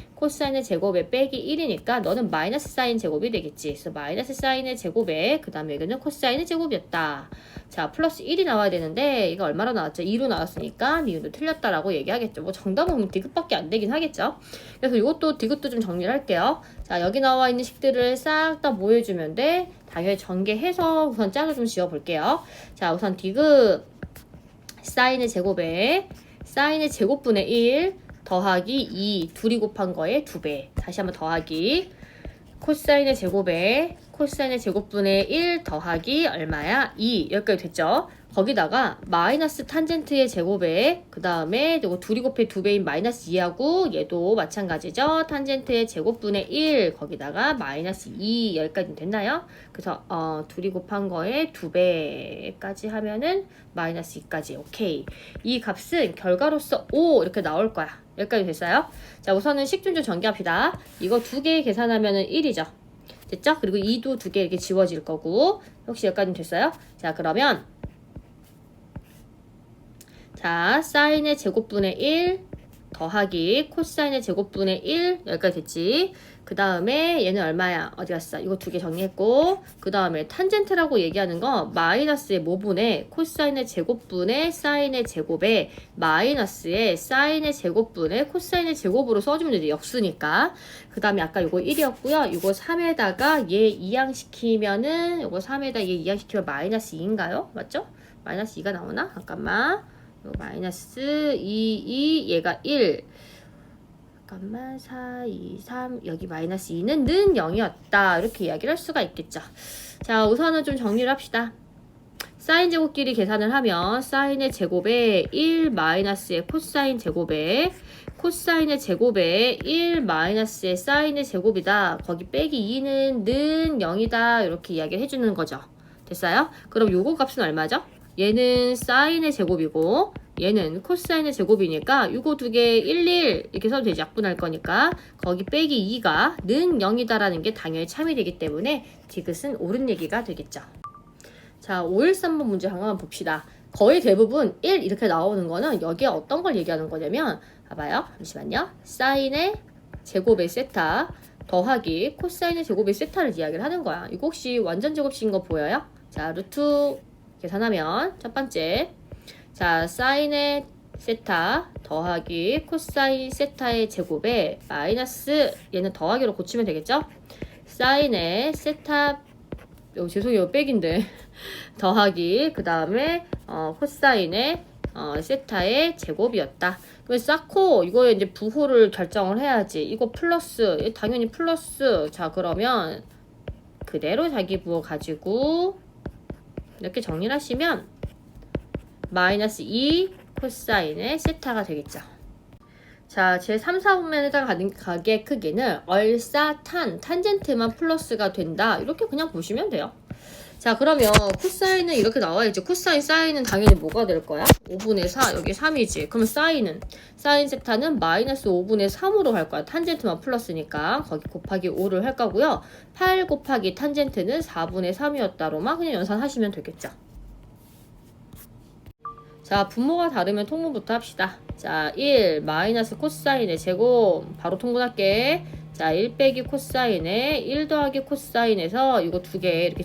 Speaker 1: 빼기 1이니까 너는 마이너스 사인 제곱이 되겠지. 그래서 마이너스 사인의 제곱에 그 다음에 여기는 코사인의 제곱이었다. 자, 플러스 1이 나와야 되는데 이거 얼마로 나왔죠? 2로 나왔으니까 니은도 틀렸다라고 얘기하겠죠. 뭐 정답은 디귿밖에 안 되긴 하겠죠. 그래서 이것도 디귿도 좀 정리를 할게요. 자, 여기 나와 있는 식들을 싹 다 모여주면 돼. 당연히 전개해서 우선 짝을 좀 지어볼게요. 자, 우선 디귿 사인의 제곱에 사인의 제곱분의 1 더하기 2 둘이 곱한 거에 2배. 다시 한번 더하기 코사인의 제곱에 코사인의 제곱분의 1 더하기 얼마야? 2 여기까지 됐죠? 거기다가 마이너스 탄젠트의 제곱에 그 다음에 이거 둘이 곱해 2배인 마이너스 2하고 얘도 마찬가지죠. 탄젠트의 제곱분의 1 거기다가 마이너스 2 여기까지 됐나요? 그래서 둘이 곱한 거에 2배까지 하면은 마이너스 2까지 오케이. 이 값은 결과로서 5 이렇게 나올 거야. 여기까지 됐어요? 자, 우선은 식준주 전개합시다. 이거 2개 계산하면은 1이죠. 됐죠? 그리고 2도 2개 이렇게 지워질 거고. 혹시 여기까지 됐어요? 자, 그러면 자, 사인의 제곱분의 1 더하기 코사인의 제곱분의 1 여기까지 됐지. 그 다음에 얘는 얼마야? 어디 갔어? 이거 2개 정리했고 그 다음에 탄젠트라고 얘기하는 거 마이너스의 모분의 코사인의 제곱분의 사인의 제곱에 마이너스의 사인의 제곱분의 코사인의 제곱으로 써주면 되지. 역수니까. 그 다음에 아까 이거 1이었고요. 이거 3에다가 얘 이항시키면은 이거 3에다 얘 이항시키면 마이너스 2인가요? 맞죠? 마이너스 2가 나오나? 잠깐만. 마이너스 2, 얘가 1. 잠깐만, 4, 2, 3. 여기 마이너스 2는 는 0이었다. 이렇게 이야기를 할 수가 있겠죠. 자, 우선은 좀 정리를 합시다. 사인 제곱끼리 계산을 하면 사인의 제곱에 1 마이너스의 코사인 제곱에 코사인의 제곱에 1 마이너스의 사인의 제곱이다. 거기 빼기 2는 는 0이다. 이렇게 이야기를 해주는 거죠. 됐어요? 그럼 요거 값은 얼마죠? 얘는 사인의 제곱이고 얘는 코사인의 제곱이니까 이거 두 개 1, 1 이렇게 써도 되지. 약분할 거니까 거기 빼기 2가 는 0이다라는 게 당연히 참이 되기 때문에 디귿은 옳은 얘기가 되겠죠. 자, 513번 문제 한번 봅시다. 거의 대부분 1 이렇게 나오는 거는 여기에 어떤 걸 얘기하는 거냐면 봐봐요. 잠시만요. 사인의 제곱의 세타 더하기 코사인의 제곱의 세타를 이야기를 하는 거야. 이거 혹시 완전 제곱식인 거 보여요? 자, 루트 계산하면 첫 번째 자 사인의 세타 더하기 코사인 세타의 제곱에 마이너스 얘는 더하기로 고치면 되겠죠? 사인의 세타 죄송해요 백인데 더하기 그 다음에 코사인의 세타의 제곱이었다. 그래서 쌓고 이거에 이제 부호를 결정을 해야지. 이거 플러스 당연히 플러스. 자 그러면 그대로 자기 부호 가지고 이렇게 정리를 하시면 마이너스 2 코사인의 세타가 되겠죠. 자, 제 3, 4분면에다가 가는 가게 크기는 탄젠트만 플러스가 된다. 이렇게 그냥 보시면 돼요. 자, 그러면 코사인은 이렇게 나와있죠. 코사인 사인은 당연히 뭐가 될 거야? 5분의 4, 여기 3이지. 그러면 사인 세타는 마이너스 5분의 3으로 할 거야. 탄젠트만 플러스니까 거기 곱하기 5를 할 거고요. 8 곱하기 탄젠트는 4분의 3이었다로만 그냥 연산하시면 되겠죠. 자, 분모가 다르면 통분부터 합시다. 자, 1 마이너스 코사인의 제곱 바로 통분할게. 자, 1 빼기 코사인에 1 더하기 코사인에서 이거 두 개 이렇게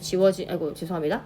Speaker 1: 아이고 죄송합니다.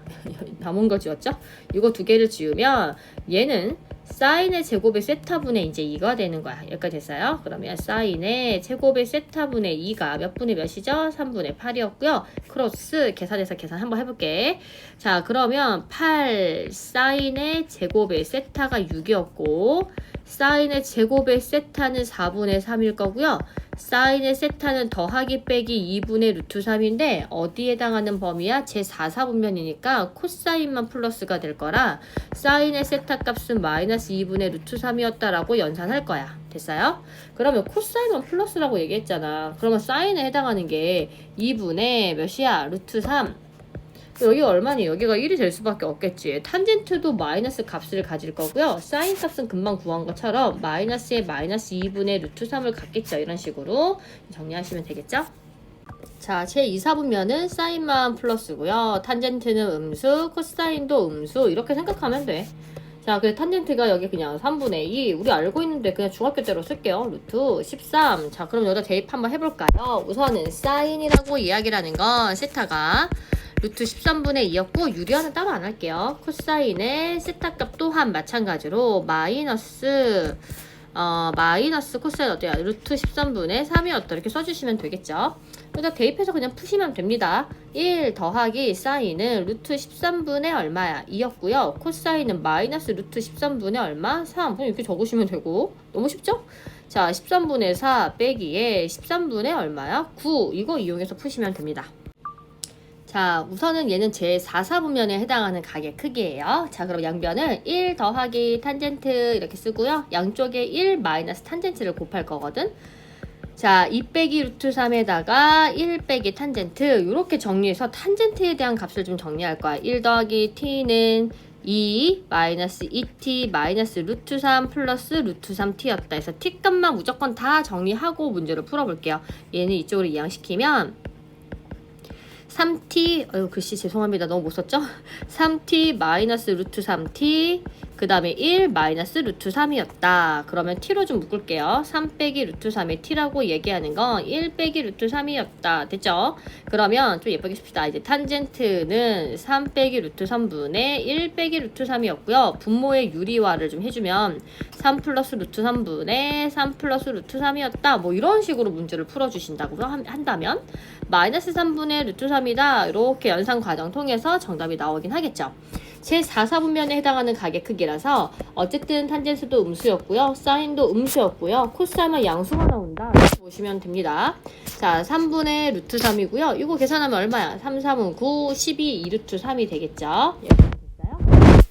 Speaker 1: 남은 거 지웠죠? 이거 두 개를 지우면 얘는 사인의 제곱의 세타분의 이제 2가 되는 거야. 여기까지 됐어요? 그러면 사인의 제곱의 세타분의 2가 몇 분의 몇이죠? 3분의 8이었고요. 크로스 계산해서 계산 한번 해볼게. 자, 그러면 8 사인의 제곱의 세타가 6이었고 사인의 제곱의 세타는 4분의 3일 거고요. 사인의 세타는 더하기 빼기 2분의 루트 3인데 어디에 해당하는 범위야? 제4사분면이니까 코사인만 플러스가 될 거라 사인의 세타 값은 마이너스 2분의 루트 3이었다라고 연산할 거야. 됐어요? 그러면 코사인은 플러스라고 얘기했잖아. 그러면 사인에 해당하는 게 2분의 몇이야? 루트 3. 여기가 얼마니? 여기가 1이 될 수밖에 없겠지. 탄젠트도 마이너스 값을 가질 거고요. 사인 값은 금방 구한 것처럼 마이너스에 마이너스 2분의 루트 3을 갖겠죠. 이런 식으로 정리하시면 되겠죠? 자, 제2사분면은 사인만 플러스고요. 탄젠트는 음수, 코사인도 음수 이렇게 생각하면 돼. 자, 그래서 탄젠트가 여기 그냥 3분의 2 우리 알고 있는데 그냥 중학교 때로 쓸게요. 루트 13. 자, 그럼 여기다 대입 한번 해볼까요? 우선은 사인이라고 이야기를 하는 건 세타가 루트 13분의 2였고 유리화는 따로 안 할게요. 코사인의 세타 값 또한 마찬가지로 마이너스 코사인 어때요? 루트 13분의 3이었다. 이렇게 써주시면 되겠죠. 여기다 대입해서 그냥 푸시면 됩니다. 1 더하기 사인은 루트 13분의 얼마야? 2였고요. 코사인은 마이너스 루트 13분의 얼마? 3. 그냥 이렇게 적으시면 되고. 너무 쉽죠? 자, 13분의 4 빼기에 13분의 얼마야? 9. 이거 이용해서 푸시면 됩니다. 자, 우선은 얘는 제4사분면에 해당하는 가게 크기예요. 자, 그럼 양변을 1 더하기 탄젠트 이렇게 쓰고요. 양쪽에 1 마이너스 탄젠트를 곱할 거거든. 자, 2 빼기 루트 3에다가 1 빼기 탄젠트 이렇게 정리해서 탄젠트에 대한 값을 좀 정리할 거야. 1 더하기 t는 2 마이너스 2t 마이너스 루트 3 플러스 루트 3t였다. 그래서 t 값만 무조건 다 정리하고 문제를 풀어볼게요. 얘는 이쪽으로 이항시키면 3t, 글씨 죄송합니다. 너무 못 썼죠? 3t 마이너스 루트 3t 그 다음에 1 마이너스 루트 3이었다. 그러면 t로 좀 묶을게요. 3 빼기 루트 3의 t라고 얘기하는 건 1 빼기 루트 3이었다. 됐죠? 그러면 좀 예쁘게 씁시다. 이제 탄젠트는 3 빼기 루트 3분의 1 빼기 루트 3이었고요. 분모의 유리화를 좀 해주면 3 플러스 루트 3분의 3 플러스 루트 3이었다. 뭐 이런 식으로 문제를 풀어주신다고 한다면 마이너스 3분의 루트 3이다. 이렇게 연산 과정 통해서 정답이 나오긴 하겠죠. 제4사분면에 해당하는 가게 크기라서 어쨌든 탄젠트도 음수였고요. 사인도 음수였고요. 코사인은 양수가 나온다. 이렇게 보시면 됩니다. 자, 3분의 루트 3이고요. 이거 계산하면 얼마야? 3, 3은 9, 12, 2루트 3이 되겠죠.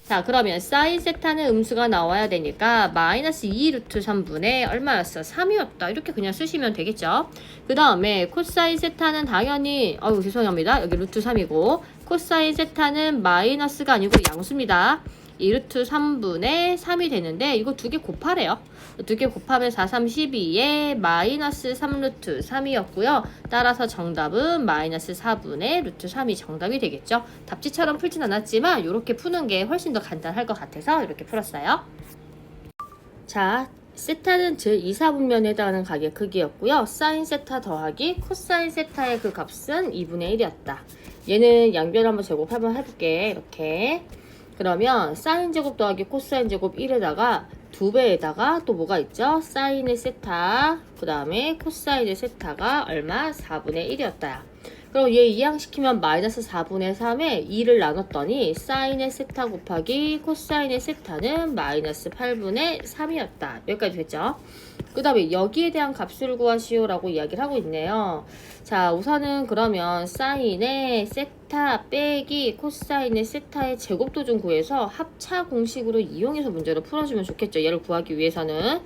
Speaker 1: 자, 그러면 사인 세타는 음수가 나와야 되니까 마이너스 2 루트 3분의 얼마였어? 3이었다. 이렇게 그냥 쓰시면 되겠죠. 그 다음에 코사인 세타는 당연히 죄송합니다. 여기 루트 3이고 코사인 세타는 마이너스가 아니고 양수입니다. 2 루트 3분의 3이 되는데 이거 두 개 곱하래요. 두 개 곱하면 4, 3, 12에 마이너스 3 루트 3이었고요. 따라서 정답은 마이너스 4분의 루트 3이 정답이 되겠죠. 답지처럼 풀진 않았지만 이렇게 푸는 게 훨씬 더 간단할 것 같아서 이렇게 풀었어요. 자, 세타는 제2사분면에 해당하는 가게 크기였고요. 사인 세타 더하기 코사인 세타의 그 값은 2분의 1이었다. 얘는 양변 한번 제곱 한번 해볼게. 이렇게. 그러면 사인 제곱 더하기 코사인 제곱 1에다가 2배에다가 또 뭐가 있죠? 사인의 세타 그 다음에 코사인의 세타가 얼마? 4분의 1이었다. 그럼 얘 이항시키면 마이너스 4분의 3에 2를 나눴더니 사인의 세타 곱하기 코사인의 세타는 마이너스 8분의 3이었다. 여기까지 됐죠? 그 다음에 여기에 대한 값을 구하시오 라고 이야기를 하고 있네요. 자, 우선은 그러면 사인의 세타 빼기 코사인의 세타의 제곱도 좀 구해서 합차 공식으로 이용해서 문제를 풀어주면 좋겠죠. 얘를 구하기 위해서는.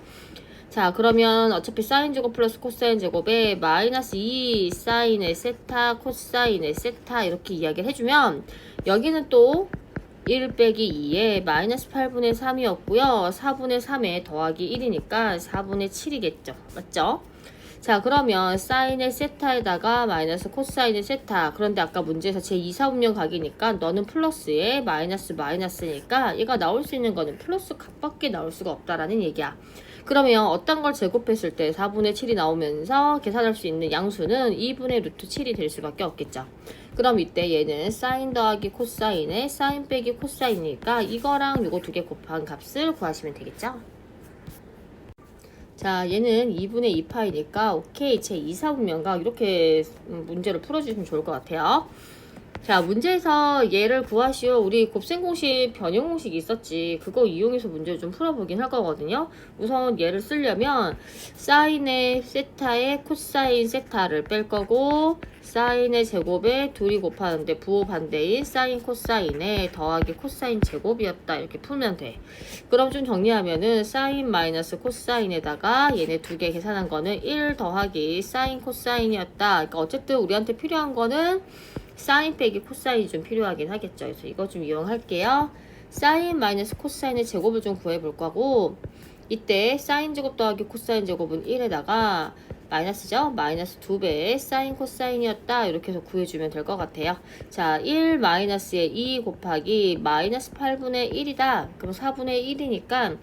Speaker 1: 자, 그러면 어차피 사인 제곱 플러스 코사인 제곱에 마이너스 2 사인의 세타 코사인의 세타 이렇게 이야기를 해주면 여기는 또 1 빼기 2에 마이너스 8분의 3이었고요. 4분의 3에 더하기 1이니까 4분의 7이겠죠. 맞죠? 자, 그러면 사인의 세타에다가 마이너스 코사인의 세타. 그런데 아까 문제에서 제2사분면 각이니까 너는 플러스에 마이너스 마이너스니까 얘가 나올 수 있는 거는 플러스 값밖에 나올 수가 없다라는 얘기야. 그러면 어떤 걸 제곱했을 때 4분의 7이 나오면서 계산할 수 있는 양수는 2분의 루트 7이 될 수밖에 없겠죠. 그럼 이때 얘는 사인 더하기 코사인에 사인 빼기 코사인이니까 이거랑 요거 두 개 곱한 값을 구하시면 되겠죠. 자, 얘는 2분의 2파이니까 오케이 제2사분면각 이렇게 문제를 풀어주시면 좋을 것 같아요. 자, 문제에서 얘를 구하시오. 우리 곱셈 공식, 변형 공식이 있었지. 그거 이용해서 문제를 좀 풀어보긴 할 거거든요. 우선 얘를 쓰려면 사인의 세타에 코사인 세타를 뺄 거고, 사인의 제곱에 둘이 곱하는데 부호 반대인 사인 코사인에 더하기 코사인 제곱이었다. 이렇게 풀면 돼. 그럼 좀 정리하면은 사인 마이너스 코사인에다가 얘네 두 개 계산한 거는 1 더하기 사인 코사인이었다. 그러니까 어쨌든 우리한테 필요한 거는 사인 빼기 코사인이 좀 필요하긴 하겠죠. 그래서 이거 좀 이용할게요. 사인 마이너스 코사인의 제곱을 좀 구해볼 거고, 이때 사인 제곱 더하기 코사인 제곱은 1에다가 마이너스죠? 마이너스 2배 사인 코사인이었다. 이렇게 해서 구해주면 될 것 같아요. 자, 1 마이너스에 2 곱하기 마이너스 8분의 1이다. 그럼 4분의 1이니까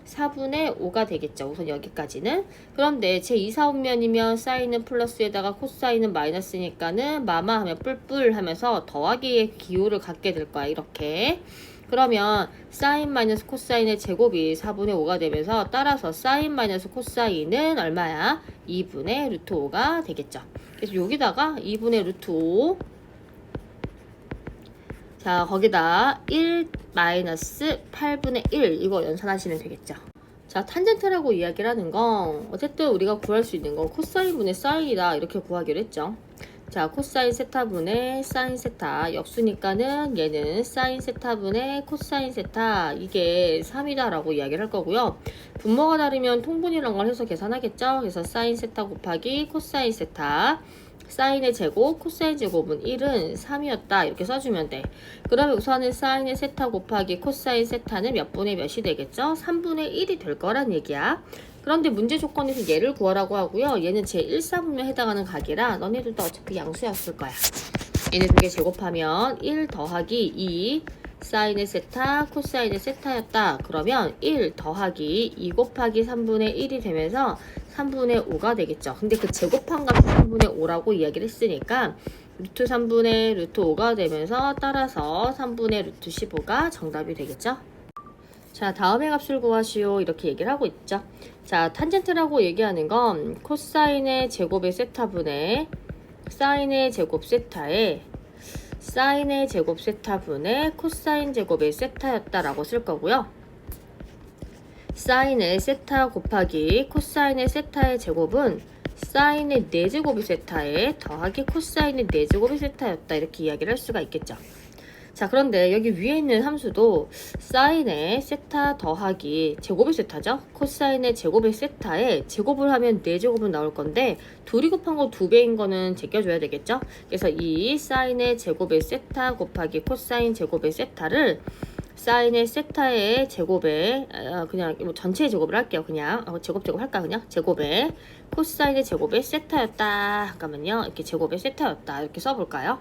Speaker 1: 4분의 5가 되겠죠. 우선 여기까지는. 그런데 제 2사분면이면 사인은 플러스에다가 코사인은 마이너스니까는 마마하면 뿔뿔 하면서 더하기의 기호를 갖게 될 거야. 이렇게. 그러면 사인 마이너스 코사인의 제곱이 4분의 5가 되면서 따라서 사인 마이너스 코사인은 얼마야? 2분의 루트 5가 되겠죠. 그래서 여기다가 2분의 루트 5, 자, 거기다 1 마이너스 8분의 1 이거 연산하시면 되겠죠. 자, 탄젠트라고 이야기를 하는 건 어쨌든 우리가 구할 수 있는 건 코사인분의 사인이다 이렇게 구하기로 했죠. 자, 코사인 세타분의 사인 세타 역수니까는 얘는 사인 세타분의 코사인 세타 이게 3이다 라고 이야기를 할 거고요. 분모가 다르면 통분이란 걸 해서 계산하겠죠. 그래서 사인 세타 곱하기 코사인 세타, 사인의 제곱, 코사인 제곱은 1은 3이었다. 이렇게 써주면 돼. 그러면 우선은 사인의 세타 곱하기 코사인 세타는 몇 분의 몇이 되겠죠? 3분의 1이 될 거란 얘기야. 그런데 문제 조건에서 얘를 구하라고 하고요. 얘는 제 1사분면에 해당하는 각이라 너네들도 어차피 양수였을 거야. 얘네 두 개 제곱하면 1 더하기 2 사인의 세타, 코사인의 세타였다. 그러면 1 더하기 2 곱하기 3분의 1이 되면서 3분의 5가 되겠죠. 근데 그 제곱한 값이 3분의 5라고 이야기를 했으니까 루트 3분의 루트 5가 되면서 따라서 3분의 루트 15가 정답이 되겠죠. 자, 다음의 값을 구하시오. 이렇게 얘기를 하고 있죠. 자, 탄젠트라고 얘기하는 건 코사인의 제곱의 세타분의 사인의 제곱 세타에 사인의 제곱 세타분의 코사인 제곱의 세타였다라고 쓸 거고요. 사인의 세타 곱하기 코사인의 세타의 제곱은 사인의 4제곱이 세타에 더하기 코사인의 4제곱이 세타였다. 이렇게 이야기를 할 수가 있겠죠. 자, 그런데 여기 위에 있는 함수도 사인의 세타 더하기 제곱의 세타죠. 코사인의 제곱의 세타에 제곱을 하면 4제곱은 나올 건데 둘이 곱한 거 2배인 거는 제껴줘야 되겠죠. 그래서 이 사인의 제곱의 세타 곱하기 코사인 제곱의 세타를 사인의 세타의 제곱에 그냥 뭐 전체의 제곱을 할게요. 그냥 제곱 할까 그냥 제곱에 코사인의 제곱의 세타였다. 잠깐만요. 이렇게 제곱의 세타였다. 이렇게 써볼까요?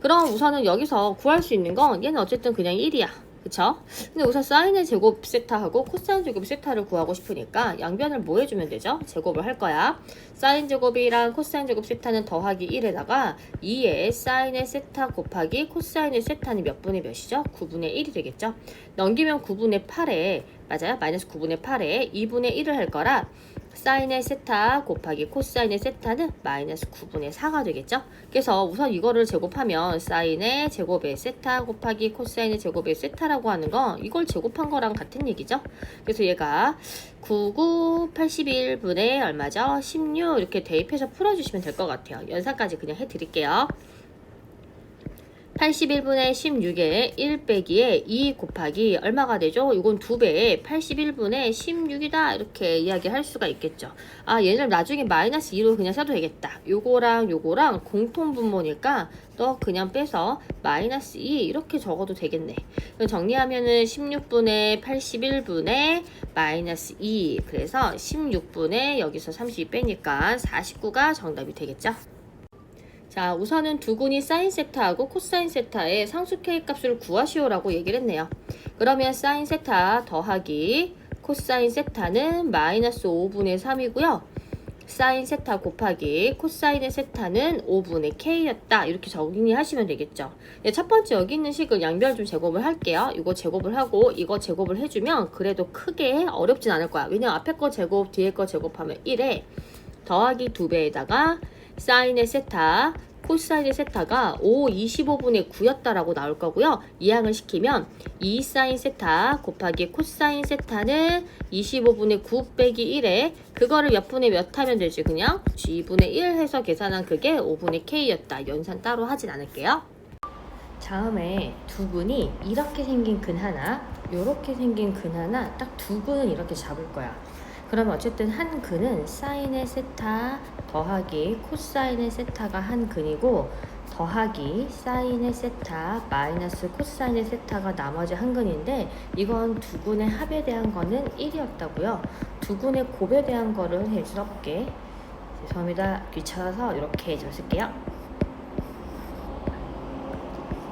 Speaker 1: 그럼 우선은 여기서 구할 수 있는 건 얘는 어쨌든 그냥 1이야. 그쵸? 근데 우선 사인의 제곱 세타하고 코사인 제곱 세타를 구하고 싶으니까 양변을 뭐 해주면 되죠? 제곱을 할 거야. 사인 제곱이랑 코사인 제곱 세타는 더하기 1에다가 2에 사인의 세타 곱하기 코사인의 세타는 몇 분의 몇이죠? 9분의 1이 되겠죠? 넘기면 9분의 8에 맞아요? 마이너스 9분의 8에 2분의 1을 할 거라 사인의 세타 곱하기 코사인의 세타는 마이너스 9분의 4가 되겠죠? 그래서 우선 이거를 제곱하면 사인의 제곱의 세타 곱하기 코사인의 제곱의 세타라고 하는 건 이걸 제곱한 거랑 같은 얘기죠? 그래서 얘가 99, 81분의 얼마죠? 16 이렇게 대입해서 풀어주시면 될 것 같아요. 연산까지 그냥 해드릴게요. 81분의 16에 1 빼기에 2 곱하기 얼마가 되죠? 이건 2배에 81분의 16이다 이렇게 이야기할 수가 있겠죠. 아, 얘는 나중에 마이너스 2로 그냥 써도 되겠다. 요거랑 요거랑 공통분모니까 또 그냥 빼서 마이너스 2 이렇게 적어도 되겠네. 정리하면은 16분의 81분의 마이너스 2 그래서 16분의 여기서 32 빼니까 49가 정답이 되겠죠. 자, 우선은 두근이 사인 세타하고 코사인 세타의 상수 K 값을 구하시오라고 얘기를 했네요. 그러면 사인 세타 더하기 코사인 세타는 마이너스 5분의 3이고요. 사인 세타 곱하기 코사인의 세타는 5분의 K였다. 이렇게 정리하시면 되겠죠. 네, 첫 번째 여기 있는 식을 양변 좀 제곱을 할게요. 이거 제곱을 하고 이거 제곱을 해주면 그래도 크게 어렵진 않을 거야. 왜냐면 앞에 거 제곱, 뒤에 거 제곱하면 1에 더하기 2배에다가 사인의 세타 코사인 세타가 5 25분의 9였다라고 나올 거고요. 이항을 시키면 2 사인 세타 곱하기 코사인 세타는 25분의 9 빼기 1에 그거를 몇 분의 몇 하면 되지? 그냥 2분의 1 해서 계산한 그게 5분의 K였다. 연산 따로 하진 않을게요. 다음에 두 근이 이렇게 생긴 근 하나, 이렇게 생긴 근 하나, 딱 두 근은 이렇게 잡을 거야. 그러면 어쨌든 한 근은 사인의 세타 더하기 코사인의 세타가 한 근이고, 더하기 사인의 세타 마이너스 코사인의 세타가 나머지 한 근인데, 이건 두 근의 합에 대한 거는 1이었다고요. 두 근의 곱에 대한 거를 해주럽게, 죄송합니다. 귀찮아서 이렇게 좀 쓸게요.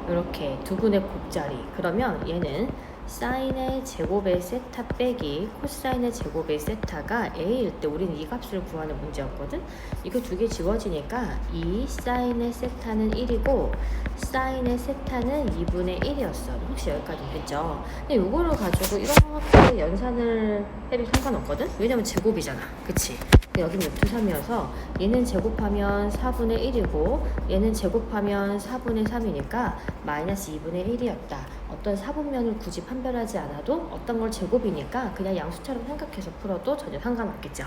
Speaker 1: 이렇게 두 근의 곱자리. 그러면 얘는 사인의 제곱의 세타 빼기 코사인의 제곱의 세타가 A일 때 우리는 이 값을 구하는 문제였거든. 이거 두 개 지워지니까 2 사인의 세타는 1이고 사인의 세타는 2분의 1이었어. 혹시 여기까지 됐죠? 근데 이거를 가지고 이렇게 연산을 해도 상관없거든. 왜냐면 제곱이잖아. 그치? 근데 여기는 6, 2, 3이어서 얘는 제곱하면 4분의 1이고 얘는 제곱하면 4분의 3이니까 마이너스 2분의 1이었다. 어떤 사분면을 굳이 판별하지 않아도 어떤 걸 제곱이니까 그냥 양수처럼 생각해서 풀어도 전혀 상관없겠죠.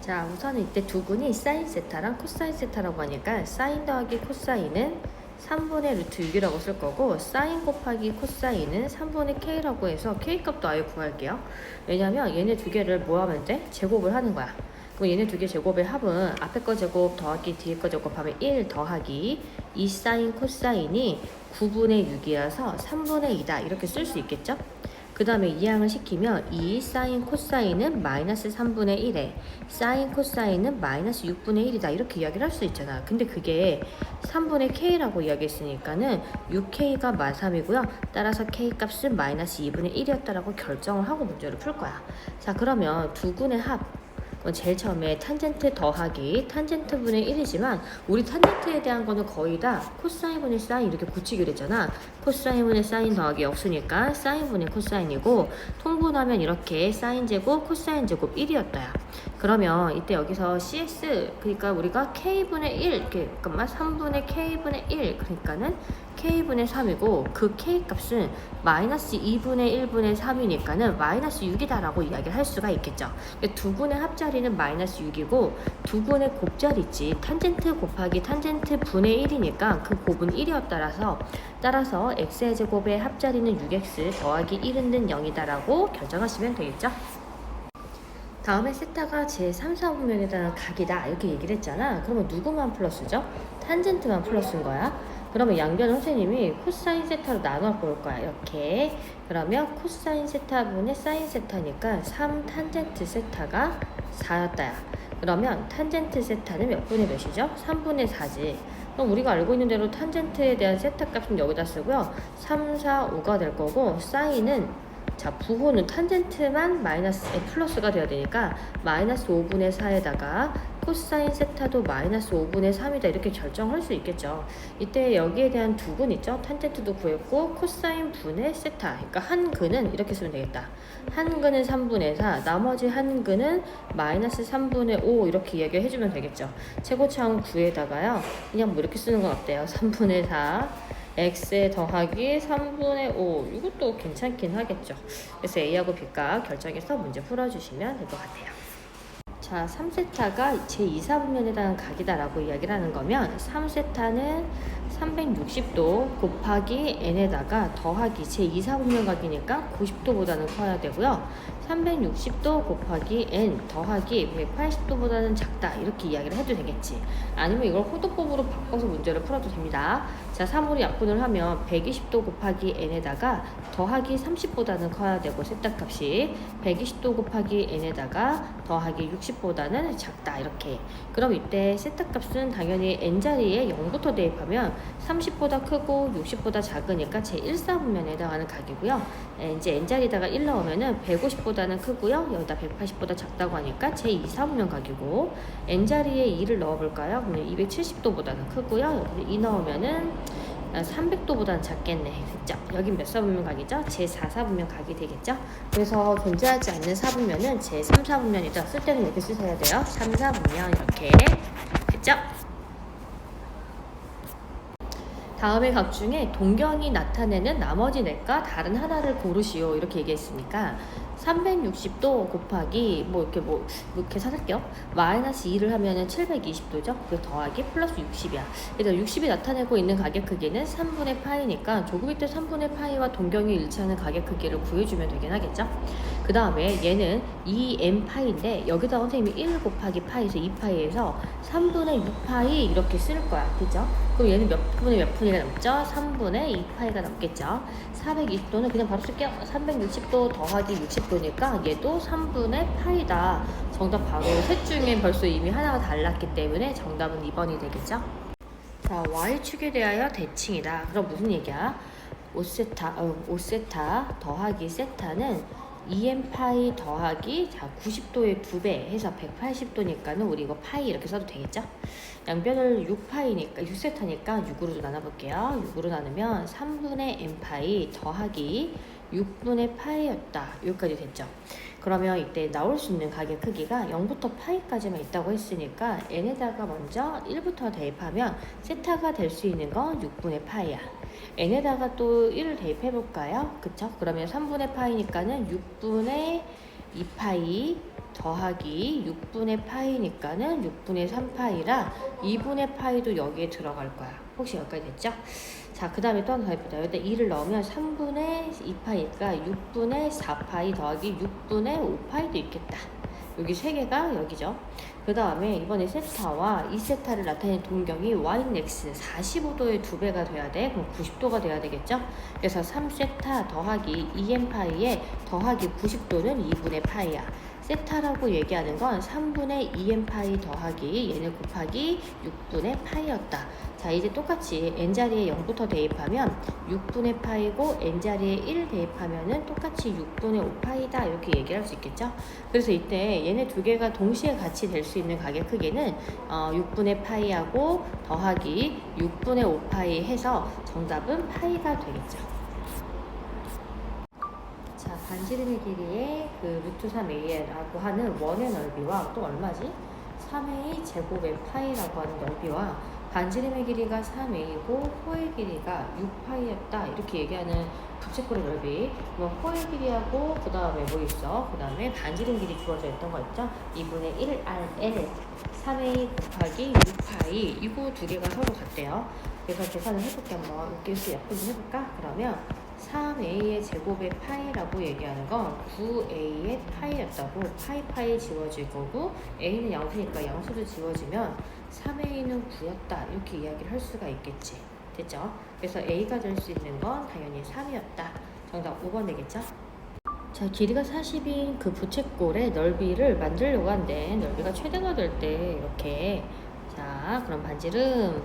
Speaker 1: 자, 우선은 이때 두 근이 사인 세타랑 코사인 세타라고 하니까 사인 더하기 코사인은 3분의 루트 6이라고 쓸 거고, 사인 곱하기 코사인은 3분의 K라고 해서 K 값도 아예 구할게요. 왜냐면 얘네 두 개를 뭐 하면 돼? 제곱을 하는 거야. 그럼 얘네 두 개 제곱의 합은 앞에 거 제곱 더하기 뒤에 거 제곱하면 1 더하기 2 사인 코사인이 9분의 6이어서 3분의 2다. 이렇게 쓸 수 있겠죠? 그 다음에 이항을 시키면 2 사인 코사인은 마이너스 3분의 1에 사인 코사인은 마이너스 6분의 1이다. 이렇게 이야기를 할 수 있잖아. 근데 그게 3분의 K라고 이야기했으니까는 6K가 마3이고요. 따라서 K 값은 마이너스 2분의 1이었다라고 결정을 하고 문제를 풀 거야. 자, 그러면 두 근의 합. 제일 처음에 탄젠트 더하기 탄젠트 분의 1이지만 우리 탄젠트에 대한 거는 거의 다 코사인 분의 사인 이렇게 붙이기로 했잖아. 코사인 분의 사인 더하기 역수니까 사인 분의 코사인이고, 통분하면 이렇게 사인 제곱 코사인 제곱 1이었다야. 그러면 이때 여기서 CS, 그러니까 우리가 K분의 1 이렇게 잠깐만 3분의 K분의 1 그러니까는 K분의 3이고 그 K 값은 마이너스 2분의 1분의 3이니까는 마이너스 6이다 라고 이야기를 할 수가 있겠죠. 두 근의 합자리는 마이너스 6이고 두 근의 곱자리 있지, 탄젠트 곱하기 탄젠트 분의 1이니까 그 곱은 1이었다라서 따라서 x의 제곱의 합자리는 6x 더하기 1은 0이다 라고 결정하시면 되겠죠. 다음에 세타가 제 3, 4분면에 대한 각이다 이렇게 얘기를 했잖아. 그러면 누구만 플러스죠? 탄젠트만 플러스인 거야. 그러면 양변 선생님이 코사인 세타로 나눠 볼 거야. 이렇게. 그러면 코사인 세타분의 사인 세타니까 3 탄젠트 세타가 4였다야. 그러면 탄젠트 세타는 몇 분의 몇이죠? 3분의 4지. 그럼 우리가 알고 있는 대로 탄젠트에 대한 세타 값은 여기다 쓰고요. 3, 4, 5가 될 거고, 사인은 자, 부호는 탄젠트만 마이너스 플러스가 돼야 되니까 마이너스 5분의 4에다가 코사인 세타도 마이너스 5분의 3이다 이렇게 결정할 수 있겠죠. 이때 여기에 대한 두 근 있죠. 탄젠트도 구했고 코사인 분의 세타, 그러니까 한 근은 이렇게 쓰면 되겠다. 한 근은 3분의 4, 나머지 한 근은 마이너스 3분의 5 이렇게 이야기해 주면 되겠죠. 최고차원 9에다가요 그냥 뭐 이렇게 쓰는 건 어때요? 3분의 4 x에 더하기 3분의 5, 이것도 괜찮긴 하겠죠. 그래서 A하고 B가 결정해서 문제 풀어주시면 될 것 같아요. 자, 3세타가 제2, 4분면에 대한 각이다라고 이야기를 하는 거면 3세타는 360도 곱하기 n에다가 더하기 제2, 4분면 각이니까 90도보다는 커야 되고요. 360도 곱하기 n 더하기 180도보다는 작다 이렇게 이야기를 해도 되겠지. 아니면 이걸 호도법으로 바꿔서 문제를 풀어도 됩니다. 자, 3으로 약분을 하면 120도 곱하기 n에다가 더하기 30보다는 커야 되고 세타값이 120도 곱하기 n에다가 더하기 60보다는 작다 이렇게. 그럼 이때 세타값은 당연히 n자리에 0부터 대입하면 30보다 크고 60보다 작으니까 제1사분면에 해당하는 각이고요. 이제 n자리에다가 1 넣으면은 150보다는 크고요. 여기다 180보다 작다고 하니까 제2사분면 각이고, n자리에 2를 넣어볼까요? 그러면 270도보다는 크고요. 여기 2 넣으면은 300도보다는 작겠네. 그죠? 여긴 몇 사분면 각이죠? 제4사분면 각이 되겠죠? 그래서 존재하지 않는 사분면은 제3사분면이다. 쓸 때는 이렇게 쓰셔야 돼요. 3사분면 이렇게. 됐죠? 다음의 각 중에 동경이 나타내는 나머지 넷과 다른 하나를 고르시오 이렇게 얘기했으니까 360도 곱하기 뭐 계산할게요. 마이너스 2를 하면은 720도죠. 그 더하기 플러스 60이야. 그래서 60이 나타내고 있는 가격 크기는 3분의 파이니까 조금 이때 3분의 파이와 동경이 일치하는 가격 크기를 구해주면 되긴 하겠죠. 그 다음에 얘는 2m 파이인데 여기다가 선생님이 1 곱하기 파이에서 2파이에서 3분의 6파이 이렇게 쓸 거야. 그죠? 그럼 얘는 몇 분의 몇 분위가 남죠? 3분의 2파이가 남겠죠. 420도는 그냥 바로 쓸게요. 360도 더하기 60도니까 얘도 3분의 파이다. 정답 바로 셋 중에 벌써 이미 하나가 달랐기 때문에 정답은 2번이 되겠죠. 자, y축에 대하여 대칭이다. 그럼 무슨 얘기야? 5세타 더하기 세타는 2m 파이 더하기 90도의 2배 해서 180도니까는 우리 이거 파이 이렇게 써도 되겠죠? 양변을 6파이니까 6세타니까 6으로 나눠볼게요. 6으로 나누면 3분의 m 파이 더하기 6분의 파이였다. 여기까지 됐죠? 그러면 이때 나올 수 있는 가격 크기가 0부터 파이까지만 있다고 했으니까 n에다가 먼저 1부터 대입하면 세타가 될 수 있는 건 6분의 파이야. n에다가 또 1을 대입해 볼까요? 그쵸? 그러면 3분의 파이니까는 6분의 2파이 더하기 6분의 파이니까는 6분의 3파이라 2분의 파이도 여기에 들어갈 거야. 혹시 여기까지 됐죠? 자, 그 다음에 또 하나 더 해보자. 여기다 2를 넣으면 3분의 2파이니까 6분의 4파이 더하기 6분의 5파이도 있겠다. 여기 세 개가 여기죠. 그 다음에 이번에 세타와 2세타를 나타낸 동경이 y는 x 45도의 2배가 돼야 돼. 그럼 90도가 돼야 되겠죠? 그래서 3세타 더하기 2m파이에 더하기 90도는 2분의 파이야. 세타라고 얘기하는 건 3분의 2m파이 더하기 얘는 곱하기 6분의 파이였다. 자, 이제 똑같이 n자리에 0부터 대입하면 6분의 파이고 n자리에 1 대입하면은 똑같이 6분의 5파이다 이렇게 얘기를 할 수 있겠죠. 그래서 이때 얘네 두 개가 동시에 같이 될 수 있는 가격 크기는 6분의 파이하고 더하기 6분의 5파이 해서 정답은 파이가 되겠죠. 자, 반지름의 길이의 그 루트 3a라고 하는 원의 넓이와 또 얼마지? 3a 제곱의 파이라고 하는 넓이와 반지름의 길이가 3a고 호의 길이가 6파이였다 이렇게 얘기하는 부채꼴의 넓이. 뭐 호의 길이하고 그 다음에 뭐 있어? 그 다음에 반지름 길이 주어져 있던 거 있죠? 2분의 1rl 3a 곱하기 6파이 이거 두 개가 서로 같대요. 그래서 계산을 해볼게. 한번 여기서 약분 좀 해볼까? 그러면 3a의 제곱의 파이라고 얘기하는 건 9a의 파이였다고. 파이 지워질 거고 a는 양수니까 양수도 지워지면 3a는 9였다 이렇게 이야기를 할 수가 있겠지. 됐죠? 그래서 a가 될 수 있는 건 당연히 3이었다. 정답 5번 되겠죠? 자, 길이가 40인 그 부채꼴의 넓이를 만들려고 하는데 넓이가 최대가 될 때 이렇게. 자, 그럼 반지름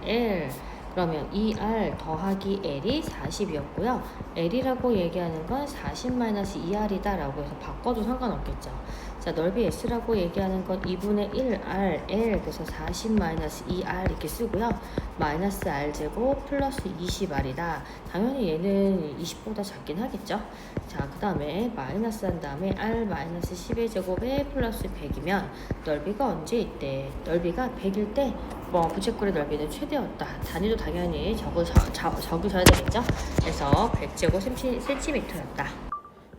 Speaker 1: L 그러면 2R 더하기 L이 40이었고요. L이라고 얘기하는 건 40-2R이다 라고 해서 바꿔도 상관없겠죠. 자, 넓이 S라고 얘기하는 건 2분의 1R L 그래서 40-2R 이렇게 쓰고요. 마이너스 R제곱 플러스 20R이다. 당연히 얘는 20보다 작긴 하겠죠. 자, 그 다음에 마이너스 한 다음에 R 마이너스 10의 제곱에 플러스 100이면 넓이가 언제 있대? 넓이가 100일 때 부채꼴의 넓이는 최대였다. 단위도 당연히 적으셔야 되겠죠? 그래서 100제곱cm였다.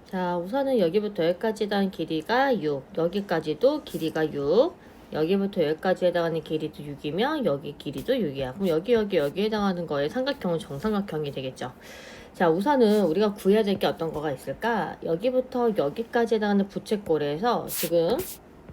Speaker 1: 자, 우선은 여기부터 여기까지 단 길이가 6, 여기까지도 길이가 6, 여기부터 여기까지 해당하는 길이도 6이면 여기 길이도 6이야. 그럼 여기 해당하는 거에 삼각형은 정삼각형이 되겠죠. 자, 우선은 우리가 구해야 될 게 어떤 거가 있을까? 여기부터 여기까지 해당하는 부채꼴에서 지금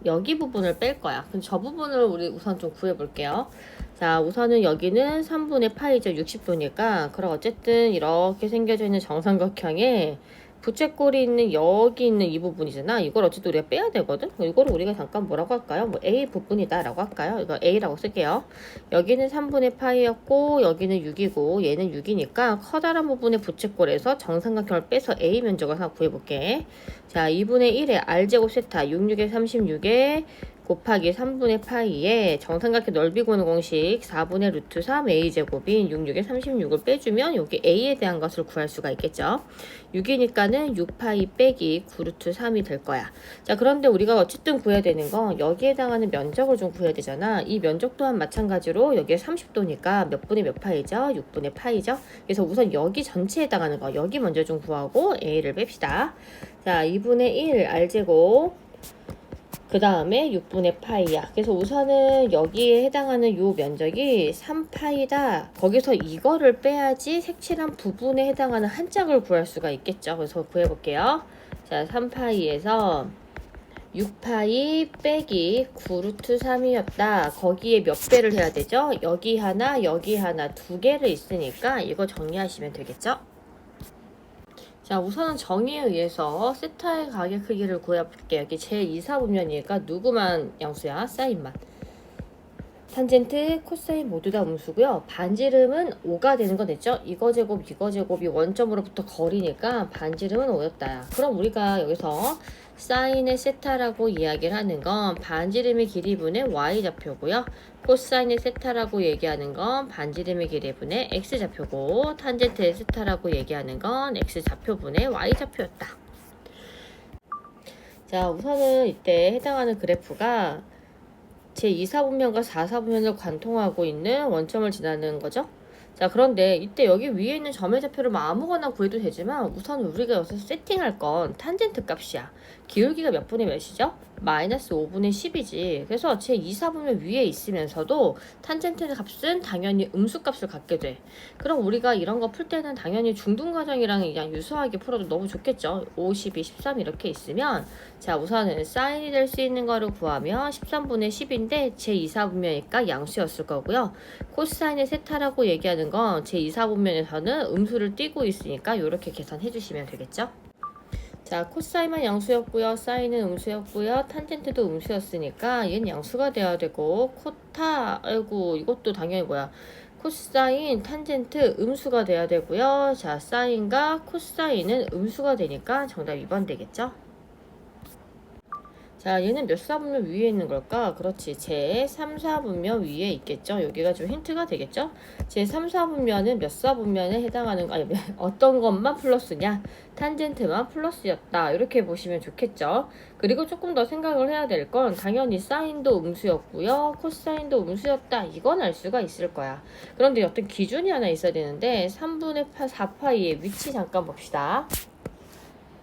Speaker 1: 여기 부분을 뺄 거야. 그럼 저 부분을 우리 우선 좀 구해 볼게요. 자, 우선은 여기는 3분의 파이죠. 60도니까. 그럼 어쨌든 이렇게 생겨져 있는 정삼각형에 부채꼴이 있는 여기 있는 이 부분이잖아. 이걸 어쨌든 우리가 빼야 되거든. 이거를 우리가 잠깐 뭐라고 할까요? 뭐 A 부분이다 라고 할까요? 이거 A라고 쓸게요. 여기는 3분의 파이였고 여기는 6이고 얘는 6이니까 커다란 부분의 부채꼴에서 정삼각형을 빼서 A 면적을 하나 구해볼게. 자, 2분의 1에 R제곱 세타 66에 36에 곱하기 3분의 파이에 정삼각형 넓이 구하는 공식 4분의 루트 3 a제곱인 66에 36을 빼주면 여기 a에 대한 것을 구할 수가 있겠죠. 6이니까는 6파이 빼기 9루트 3이 될 거야. 자, 그런데 우리가 어쨌든 구해야 되는 건 여기에 해당하는 면적을 좀 구해야 되잖아. 이 면적 또한 마찬가지로 여기에 30도니까 몇 분의 몇 파이죠? 6분의 파이죠. 그래서 우선 여기 전체에 해당하는 거 여기 먼저 좀 구하고 a를 뺍시다. 자, 2분의 1 r제곱 그 다음에 6분의 파이야. 그래서 우선은 여기에 해당하는 요 면적이 3파이다. 거기서 이거를 빼야지 색칠한 부분에 해당하는 한 짝을 구할 수가 있겠죠. 그래서 구해볼게요. 자, 3파이에서 6파이 빼기 9루트 3이었다. 거기에 몇 배를 해야 되죠? 여기 하나, 여기 하나 두 개를 있으니까 이거 정리하시면 되겠죠? 자, 우선은 정의에 의해서 세타의 가격 크기를 구해볼게요. 여기 제2사분면이니까 누구만 양수야? 사인만. 탄젠트, 코사인 모두 다 음수고요. 반지름은 5가 되는 거 됐죠? 이거 제곱, 이거 제곱이 원점으로부터 거리니까 반지름은 5였다. 그럼 우리가 여기서 사인의 세타라고 이야기를 하는 건 반지름의 길이분의 y좌표고요. 코사인의 세타라고 얘기하는 건 반지름의 길이분의 x좌표고 탄젠트의 세타라고 얘기하는 건 x좌표분의 y좌표였다. 자, 우선은 이때 해당하는 그래프가 제2사분면과 4사분면을 관통하고 있는 원점을 지나는 거죠. 자, 그런데 이때 여기 위에 있는 점의 좌표를 뭐 아무거나 구해도 되지만 우선 우리가 여기서 세팅할 건 탄젠트 값이야. 기울기가 몇 분의 몇이죠? 마이너스 5분의 10이지. 그래서 제2사분면 위에 있으면서도 탄젠트 값은 당연히 음수 값을 갖게 돼. 그럼 우리가 이런 거 풀 때는 당연히 중등과정이랑 그냥 유사하게 풀어도 너무 좋겠죠. 5, 12, 13 이렇게 있으면 자, 우선은 사인이 될 수 있는 거를 구하면 13분의 10인데 제2사분면이니까 양수였을 거고요. 코사인의 세타라고 얘기하는 건 제2사분면에서는 음수를 띄고 있으니까 이렇게 계산해 주시면 되겠죠. 자, 코사인만 양수였고요. 사인은 음수였고요. 탄젠트도 음수였으니까 얘는 양수가 돼야 되고 코타, 아이고 이것도 당연히 뭐야. 코사인, 탄젠트 음수가 돼야 되고요. 자, 사인과 코사인은 음수가 되니까 정답 2번 되겠죠. 자, 얘는 몇 사분면 위에 있는 걸까? 그렇지. 제 3, 4분면 위에 있겠죠. 여기가 좀 힌트가 되겠죠. 제 3, 4분면은 몇 사분면에 해당하는 거, 아니, 어떤 것만 플러스냐? 탄젠트만 플러스였다. 이렇게 보시면 좋겠죠. 그리고 조금 더 생각을 해야 될 건 당연히 사인도 음수였고요. 코사인도 음수였다. 이건 알 수가 있을 거야. 그런데 어떤 기준이 하나 있어야 되는데 3분의 4파이의 위치 잠깐 봅시다.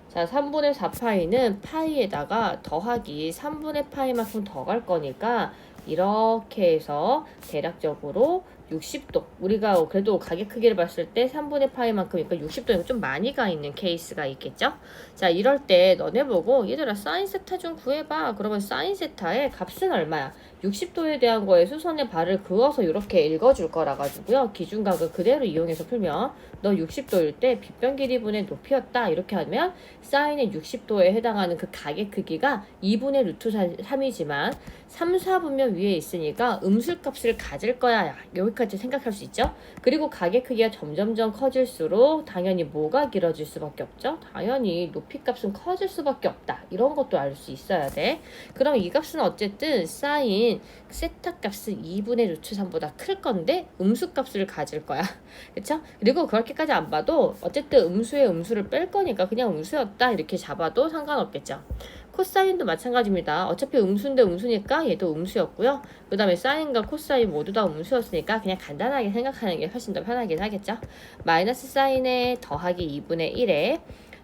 Speaker 1: 자, 3분의 4파이는 파이에다가 더하기 3분의 파이만큼 더 갈 거니까 이렇게 해서 대략적으로 60도. 우리가 그래도 가격 크기를 봤을 때 3분의 파이만큼이니까 60도니까 좀 많이 가 있는 케이스가 있겠죠? 자, 이럴 때 너네 보고 얘들아 사인 세타 좀 구해봐. 그러면 사인 세타의 값은 얼마야? 60도에 대한 거에 수선의 발을 그어서 이렇게 읽어줄 거라 가지고요. 기준각을 그대로 이용해서 풀면 너 60도일 때 빗변 길이분의 높이였다. 이렇게 하면 사인의 60도에 해당하는 그 가격 크기가 2분의 루트 3이지만 3, 4분면 위에 있으니까 음술값을 가질 거야. 여기까지 생각할 수 있죠? 그리고 가격 크기가 점점점 커질수록 당연히 뭐가 길어질 수밖에 없죠? 당연히 높이값은 커질 수밖에 없다. 이런 것도 알 수 있어야 돼. 그럼 이 값은 어쨌든 사인 세타 값은 2분의 루트 3보다 클 건데 음수값을 가질 거야. 그쵸? 그리고 그렇게까지 안 봐도 어쨌든 음수에 음수를 뺄 거니까 그냥 음수였다 이렇게 잡아도 상관없겠죠. 코사인도 마찬가지입니다. 어차피 음수인데 음수니까 얘도 음수였고요. 그 다음에 사인과 코사인 모두 다 음수였으니까 그냥 간단하게 생각하는 게 훨씬 더 편하긴 하겠죠. 마이너스 사인에 더하기 2분의 1에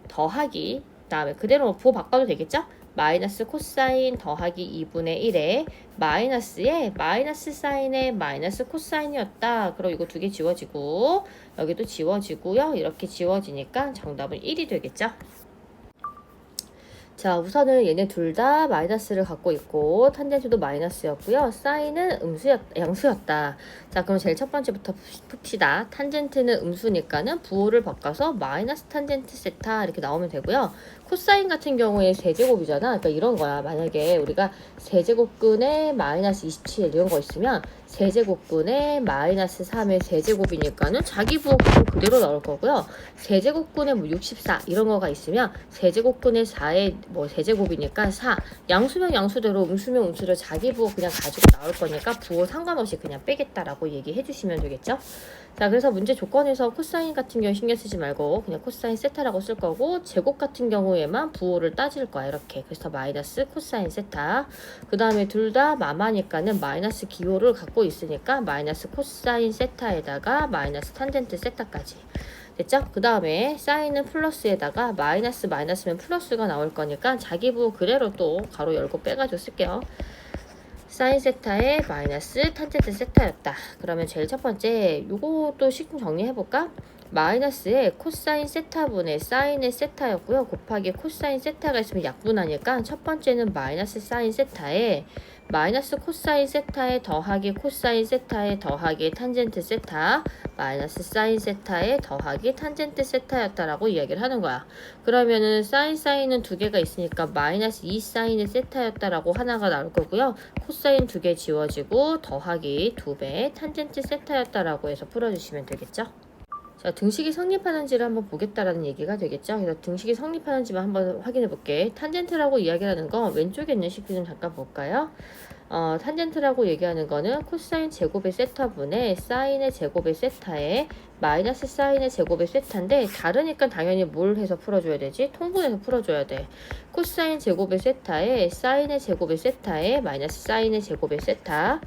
Speaker 1: 더하기 그 다음에 그대로 부호 바꿔도 되겠죠? 마이너스 코사인 더하기 2분의 1에 마이너스에 마이너스 사인에 마이너스 코사인이었다. 그럼 이거 두 개 지워지고 여기도 지워지고요. 이렇게 지워지니까 정답은 1이 되겠죠? 자, 우선은 얘네 둘 다 마이너스를 갖고 있고 탄젠트도 마이너스였고요. 사인은 양수였다. 자, 그럼 제일 첫 번째부터 풉시다. 탄젠트는 음수니까는 부호를 바꿔서 마이너스 탄젠트 세타 이렇게 나오면 되고요. 코사인 같은 경우에 세제곱이잖아. 그러니까 이런 거야. 만약에 우리가 세제곱근에 마이너스 27 이런 거 있으면 세제곱분의 마이너스 3의 세제곱이니까는 자기 부호 그대로 나올 거고요. 세제곱분의 뭐 64 이런 거가 있으면 세제곱분의 4의 뭐 세제곱이니까 4 양수면 양수대로 음수면 음수대로 자기 부호 그냥 가지고 나올 거니까 부호 상관없이 그냥 빼겠다라고 얘기해 주시면 되겠죠. 자, 그래서 문제 조건에서 코사인 같은 경우 신경 쓰지 말고 그냥 코사인 세타라고 쓸 거고, 제곱 같은 경우에만 부호를 따질 거야. 이렇게. 그래서 마이너스 코사인 세타. 그 다음에 둘 다 마마니까는 마이너스 기호를 갖고 있으니까 마이너스 코사인 세타에다가 마이너스 탄젠트 세타까지. 됐죠? 그 다음에 사인은 플러스에다가 마이너스면 플러스가 나올 거니까 자기 부호 그대로 또 가로 열고 빼가지고 쓸게요. 사인 세타의 마이너스 탄젠트 세타였다. 그러면 제일 첫 번째 요것도 식 좀 정리해볼까? 마이너스에 코사인 세타분의 사인의 세타였고요. 곱하기 코사인 세타가 있으면 약분하니까 첫 번째는 마이너스 사인 세타에 마이너스 코사인 세타에 더하기 코사인 세타에 더하기 탄젠트 세타 마이너스 사인 세타에 더하기 탄젠트 세타였다라고 이야기를 하는 거야. 그러면은 사인은 두 개가 있으니까 마이너스 2 사인의 세타였다라고 하나가 나올 거고요. 코사인 두 개 지워지고 더하기 2배 탄젠트 세타였다라고 해서 풀어주시면 되겠죠. 자, 등식이 성립하는지를 한번 보겠다라는 얘기가 되겠죠. 그래서 등식이 성립하는지만 한번 확인해 볼게. 탄젠트라고 이야기하는 건 왼쪽에 있는 식도 좀 잠깐 볼까요? 탄젠트라고 얘기하는 거는 코사인 제곱의 세타분의 사인의 제곱의 세타에 마이너스 사인의 제곱의 세타인데, 다르니까 당연히 뭘 해서 풀어줘야 되지? 통분해서 풀어줘야 돼. 코사인 제곱의 세타에 사인의 제곱의 세타에 마이너스 사인의 제곱의 세타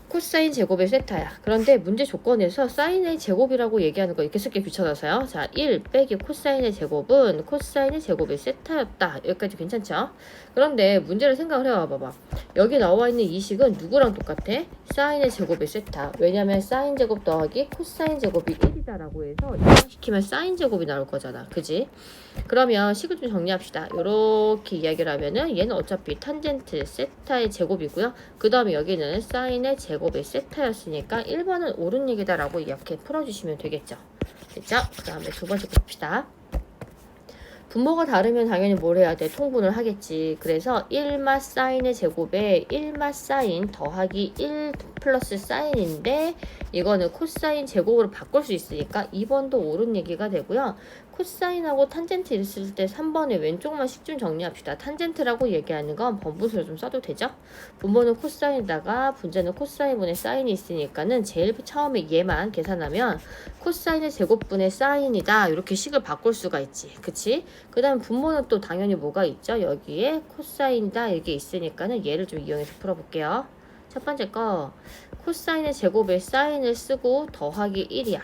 Speaker 1: 코사인 제곱의 세타야. 그런데 문제 조건에서 사인의 제곱이라고 얘기하는 거 이렇게 쓰기 귀찮아서요. 자, 1 빼기 코사인의 제곱은 코사인의 제곱의 세타였다. 여기까지 괜찮죠? 그런데 문제를 생각을 해봐 봐봐. 여기 나와 있는 이 식은 누구랑 똑같아? 사인의 제곱의 세타. 왜냐면 사인 제곱 더하기 코사인 제곱이 1이다라고 해서 이항시키면 사인 제곱이 나올 거잖아. 그지? 그러면 식을 좀 정리합시다. 이렇게 이야기를 하면은 얘는 어차피 탄젠트 세타의 제곱이고요. 그 다음에 여기는 사인의 제곱의 세타였으니까 1번은 옳은 얘기다라고 이렇게 풀어주시면 되겠죠. 됐죠? 그 다음에 두 번째 봅시다. 분모가 다르면 당연히 뭘 해야 돼? 통분을 하겠지. 그래서 1마 사인의 제곱에 1마 사인 더하기 1 플러스 사인인데 이거는 코사인 제곱으로 바꿀 수 있으니까 2번도 옳은 얘기가 되고요. 코사인하고 탄젠트 있을 때 3번의 왼쪽만 식 좀 정리합시다. 탄젠트라고 얘기하는 건 번분수로 좀 써도 되죠? 분모는 코사인에다가 분자는 코사인분의 사인이 있으니까는 제일 처음에 얘만 계산하면 코사인의 제곱분의 사인이다. 이렇게 식을 바꿀 수가 있지. 그치? 그 다음 분모는 또 당연히 뭐가 있죠? 여기에 코사인이다. 이게 있으니까는 얘를 좀 이용해서 풀어볼게요. 첫 번째 거 코사인의 제곱에 사인을 쓰고 더하기 1이야.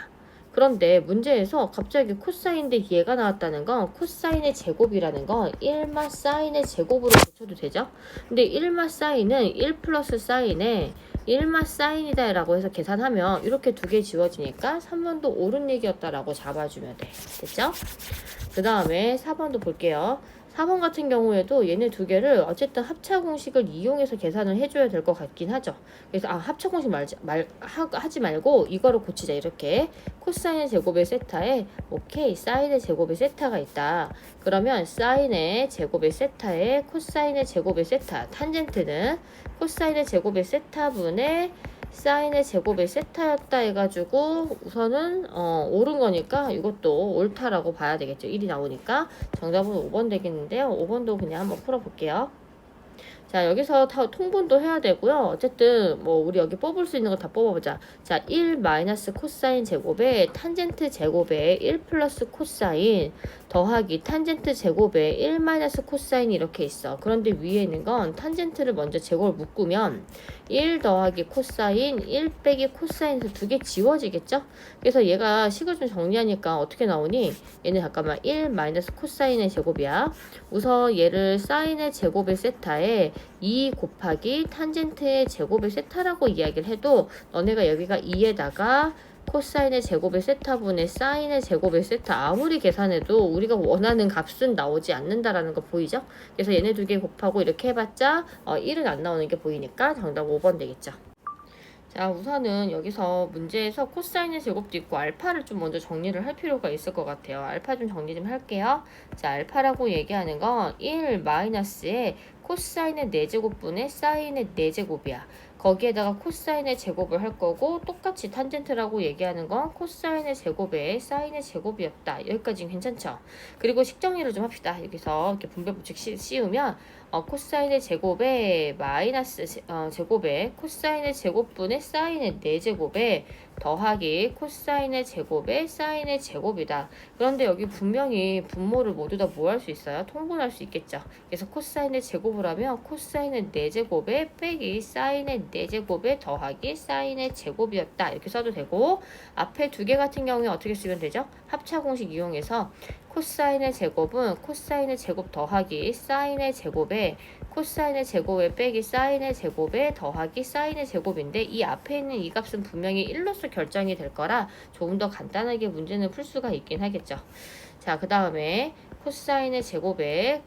Speaker 1: 그런데 문제에서 갑자기 코사인인데 얘가 나왔다는 건 코사인의 제곱이라는 건 1마 사인의 제곱으로 고쳐도 되죠? 근데 1마 사인은 1 플러스 사인에 1마 사인이다 라고 해서 계산하면 이렇게 두 개 지워지니까 3번도 옳은 얘기였다라고 잡아주면 돼. 됐죠? 그 다음에 4번도 볼게요. 4번 같은 경우에도 얘네 두 개를 어쨌든 합차 공식을 이용해서 계산을 해줘야 될 것 같긴 하죠. 그래서 합차 공식 하지 말고 이거를 고치자. 이렇게 코사인의 제곱의 세타에 오케이 사인의 제곱의 세타가 있다. 그러면 사인의 제곱의 세타에 코사인의 제곱의 세타 탄젠트는 코사인의 제곱의 세타분의 사인의 제곱의 세타였다 해가지고 우선은 옳은 거니까 이것도 옳다라고 봐야 되겠죠. 1이 나오니까 정답은 5번 되겠는데요. 5번도 그냥 한번 풀어볼게요. 자, 여기서 다 통분도 해야 되고요. 어쨌든 뭐 우리 여기 뽑을 수 있는 거 다 뽑아보자. 자, 1 마이너스 코사인 제곱에 탄젠트 제곱에 1 플러스 코사인 더하기 탄젠트 제곱에 1 마이너스 코사인이 이렇게 있어. 그런데 위에 있는 건 탄젠트를 먼저 제곱을 묶으면 1 더하기 코사인 1 빼기 코사인에서 두 개 지워지겠죠? 그래서 얘가 식을 좀 정리하니까 어떻게 나오니? 얘는 잠깐만 1 마이너스 코사인의 제곱이야. 우선 얘를 사인의 제곱의 세타에 2 곱하기 탄젠트의 제곱의 세타라고 이야기를 해도 너네가 여기가 2에다가 코사인의 제곱의 세타분의 사인의 제곱의 세타 아무리 계산해도 우리가 원하는 값은 나오지 않는다라는 거 보이죠? 그래서 얘네 두 개 곱하고 이렇게 해봤자 1은 안 나오는 게 보이니까 정답 5번 되겠죠. 자, 우선은 여기서 문제에서 코사인의 제곱도 있고 알파를 좀 먼저 정리를 할 필요가 있을 것 같아요. 알파 좀 정리 좀 할게요. 자, 알파라고 얘기하는 건 1 마이너스에 코사인의 4제곱분의 사인의 4제곱이야. 거기에다가 코사인의 제곱을 할 거고 똑같이 탄젠트라고 얘기하는 건 코사인의 제곱에 사인의 제곱이었다. 여기까지 괜찮죠? 그리고 식정리를 좀 합시다. 여기서 이렇게 분배 법칙 씌우면 코사인의 제곱에 마이너스 제곱에 코사인의 제곱분의 사인의 4제곱에 더하기 코사인의 제곱에 사인의 제곱이다. 그런데 여기 분명히 분모를 모두 다 뭐 할 수 있어요? 통분할 수 있겠죠. 그래서 코사인의 제곱을 하면 코사인의 4제곱에 빼기 사인의 4제곱에 더하기 사인의 제곱이었다. 이렇게 써도 되고 앞에 두 개 같은 경우에 어떻게 쓰면 되죠? 합차 공식 이용해서 코사인의 제곱은 코사인의 제곱 더하기 사인의 제곱에 코사인의 제곱에 빼기 사인의 제곱에 더하기 사인의 제곱인데 이 앞에 있는 이 값은 분명히 1로서 결정이 될 거라 조금 더 간단하게 문제는 풀 수가 있긴 하겠죠. 자, 그 다음에 코사인의 제곱에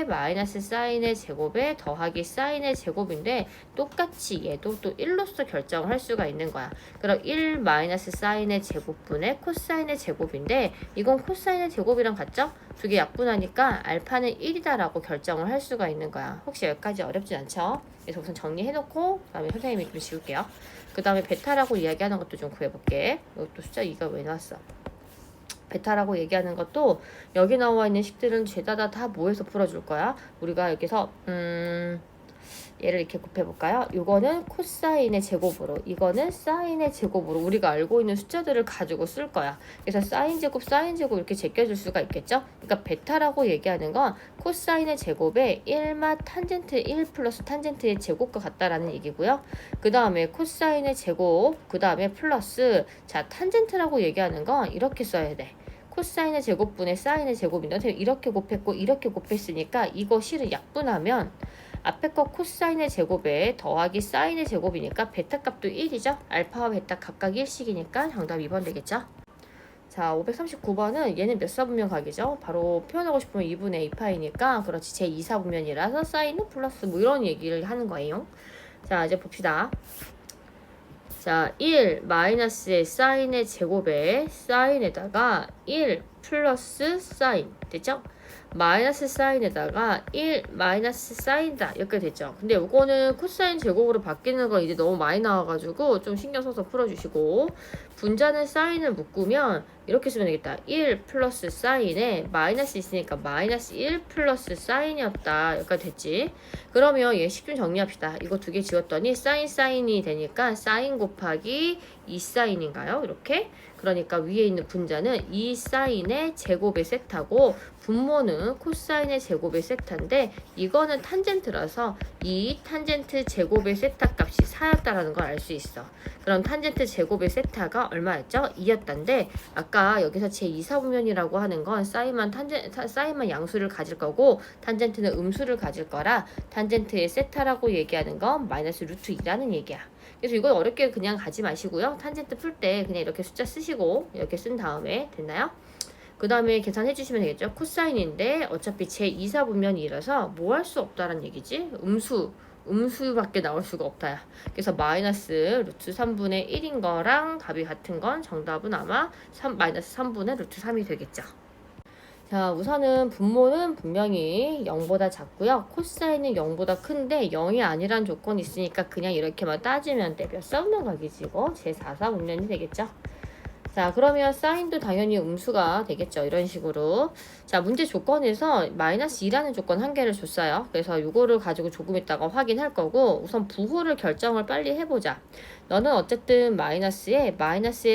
Speaker 1: 마이너스 사인의 제곱에 더하기 사인의 제곱인데 똑같이 얘도 또 1로서 결정을 할 수가 있는 거야. 그럼 1 마이너스 사인의 제곱분의 코사인의 제곱인데 이건 코사인의 제곱이랑 같죠? 두 개 약분하니까 알파는 1이다라고 결정을 할 수가 있는 거야. 혹시 여기까지 어렵진 않죠? 그래서 우선 정리해놓고 그 다음에 선생님이 좀 지울게요. 그 다음에 베타라고 이야기하는 것도 좀 구해볼게. 이것도 숫자 2가 왜 나왔어? 베타라고 얘기하는 것도 여기 나와 있는 식들은 죄다 다 모여서 풀어줄 거야. 우리가 여기서 얘를 이렇게 곱해볼까요? 이거는 코사인의 제곱으로, 이거는 사인의 제곱으로 우리가 알고 있는 숫자들을 가지고 쓸 거야. 그래서 사인 제곱 이렇게 제껴줄 수가 있겠죠? 그러니까 베타라고 얘기하는 건 코사인의 제곱에 1마 탄젠트 1 플러스 탄젠트의 제곱과 같다라는 얘기고요. 그 다음에 코사인의 제곱, 그 다음에 플러스, 자, 탄젠트라고 얘기하는 건 이렇게 써야 돼. 코사인의 제곱분의 사인의 제곱인데 선생님 이렇게 곱했고 이렇게 곱했으니까 이거 실을 약분하면 앞에 거 코사인의 제곱에 더하기 사인의 제곱이니까 베타 값도 1이죠. 알파와 베타 각각 1씩이니까 정답 2번 되겠죠. 자, 539번은 얘는 몇 사분면 각이죠? 바로 표현하고 싶으면 2분의 2파이니까 그렇지 제2사분면이라서 사인은 플러스 뭐 이런 얘기를 하는 거예요. 자, 이제 봅시다. 자, 1 마이너스의 사인의 제곱에 사인에다가 1 플러스 사인 됐죠? 마이너스 사인에다가 1 마이너스 사인이다 이렇게 됐죠. 근데 이거는 코사인 제곱으로 바뀌는 거 이제 너무 많이 나와가지고 좀 신경 써서 풀어주시고 분자는 사인을 묶으면 이렇게 쓰면 되겠다. 1 플러스 사인에 마이너스 있으니까 마이너스 1 플러스 사인이었다. 여기까지 됐지. 그러면 얘 식 좀 정리합시다. 이거 두 개 지웠더니 사인이 되니까 사인 곱하기 2사인인가요? 이렇게. 그러니까 위에 있는 분자는 2사인의 제곱의 세타고 분모는 코사인의 제곱의 세타인데 이거는 탄젠트라서 이 탄젠트 제곱의 세타 값이 4였다라는 걸 알 수 있어. 그럼 탄젠트 제곱의 세타가 얼마였죠? 2였단데 아까 여기서 제2사분면이라고 하는 건 사인만 양수를 가질 거고 탄젠트는 음수를 가질 거라 탄젠트의 세타라고 얘기하는 건 마이너스 루트 2라는 얘기야. 그래서 이걸 어렵게 그냥 가지 마시고요. 탄젠트 풀 때 그냥 이렇게 숫자 쓰시고 이렇게 쓴 다음에 됐나요? 그 다음에 계산해 주시면 되겠죠. 코사인인데 어차피 제2사분면이라서 뭐 할 수 없다라는 얘기지. 음수밖에 나올 수가 없다. 그래서 마이너스 루트 3분의 1인 거랑 답이 같은 건 정답은 아마 마이너스 3분의 루트 3이 되겠죠. 자, 우선은 분모는 분명히 0보다 작고요. 코사인은 0보다 큰데 0이 아니란 조건이 있으니까 그냥 이렇게만 따지면 돼. 몇 사분면 각이지 이거? 제4사분면이 되겠죠. 자, 그러면 사인도 당연히 음수가 되겠죠. 이런 식으로. 자, 문제 조건에서 마이너스 2라는 조건 한 개를 줬어요. 그래서 이거를 가지고 조금 있다가 확인할 거고 우선 부호를 결정을 빨리 해보자. 너는 어쨌든 마이너스에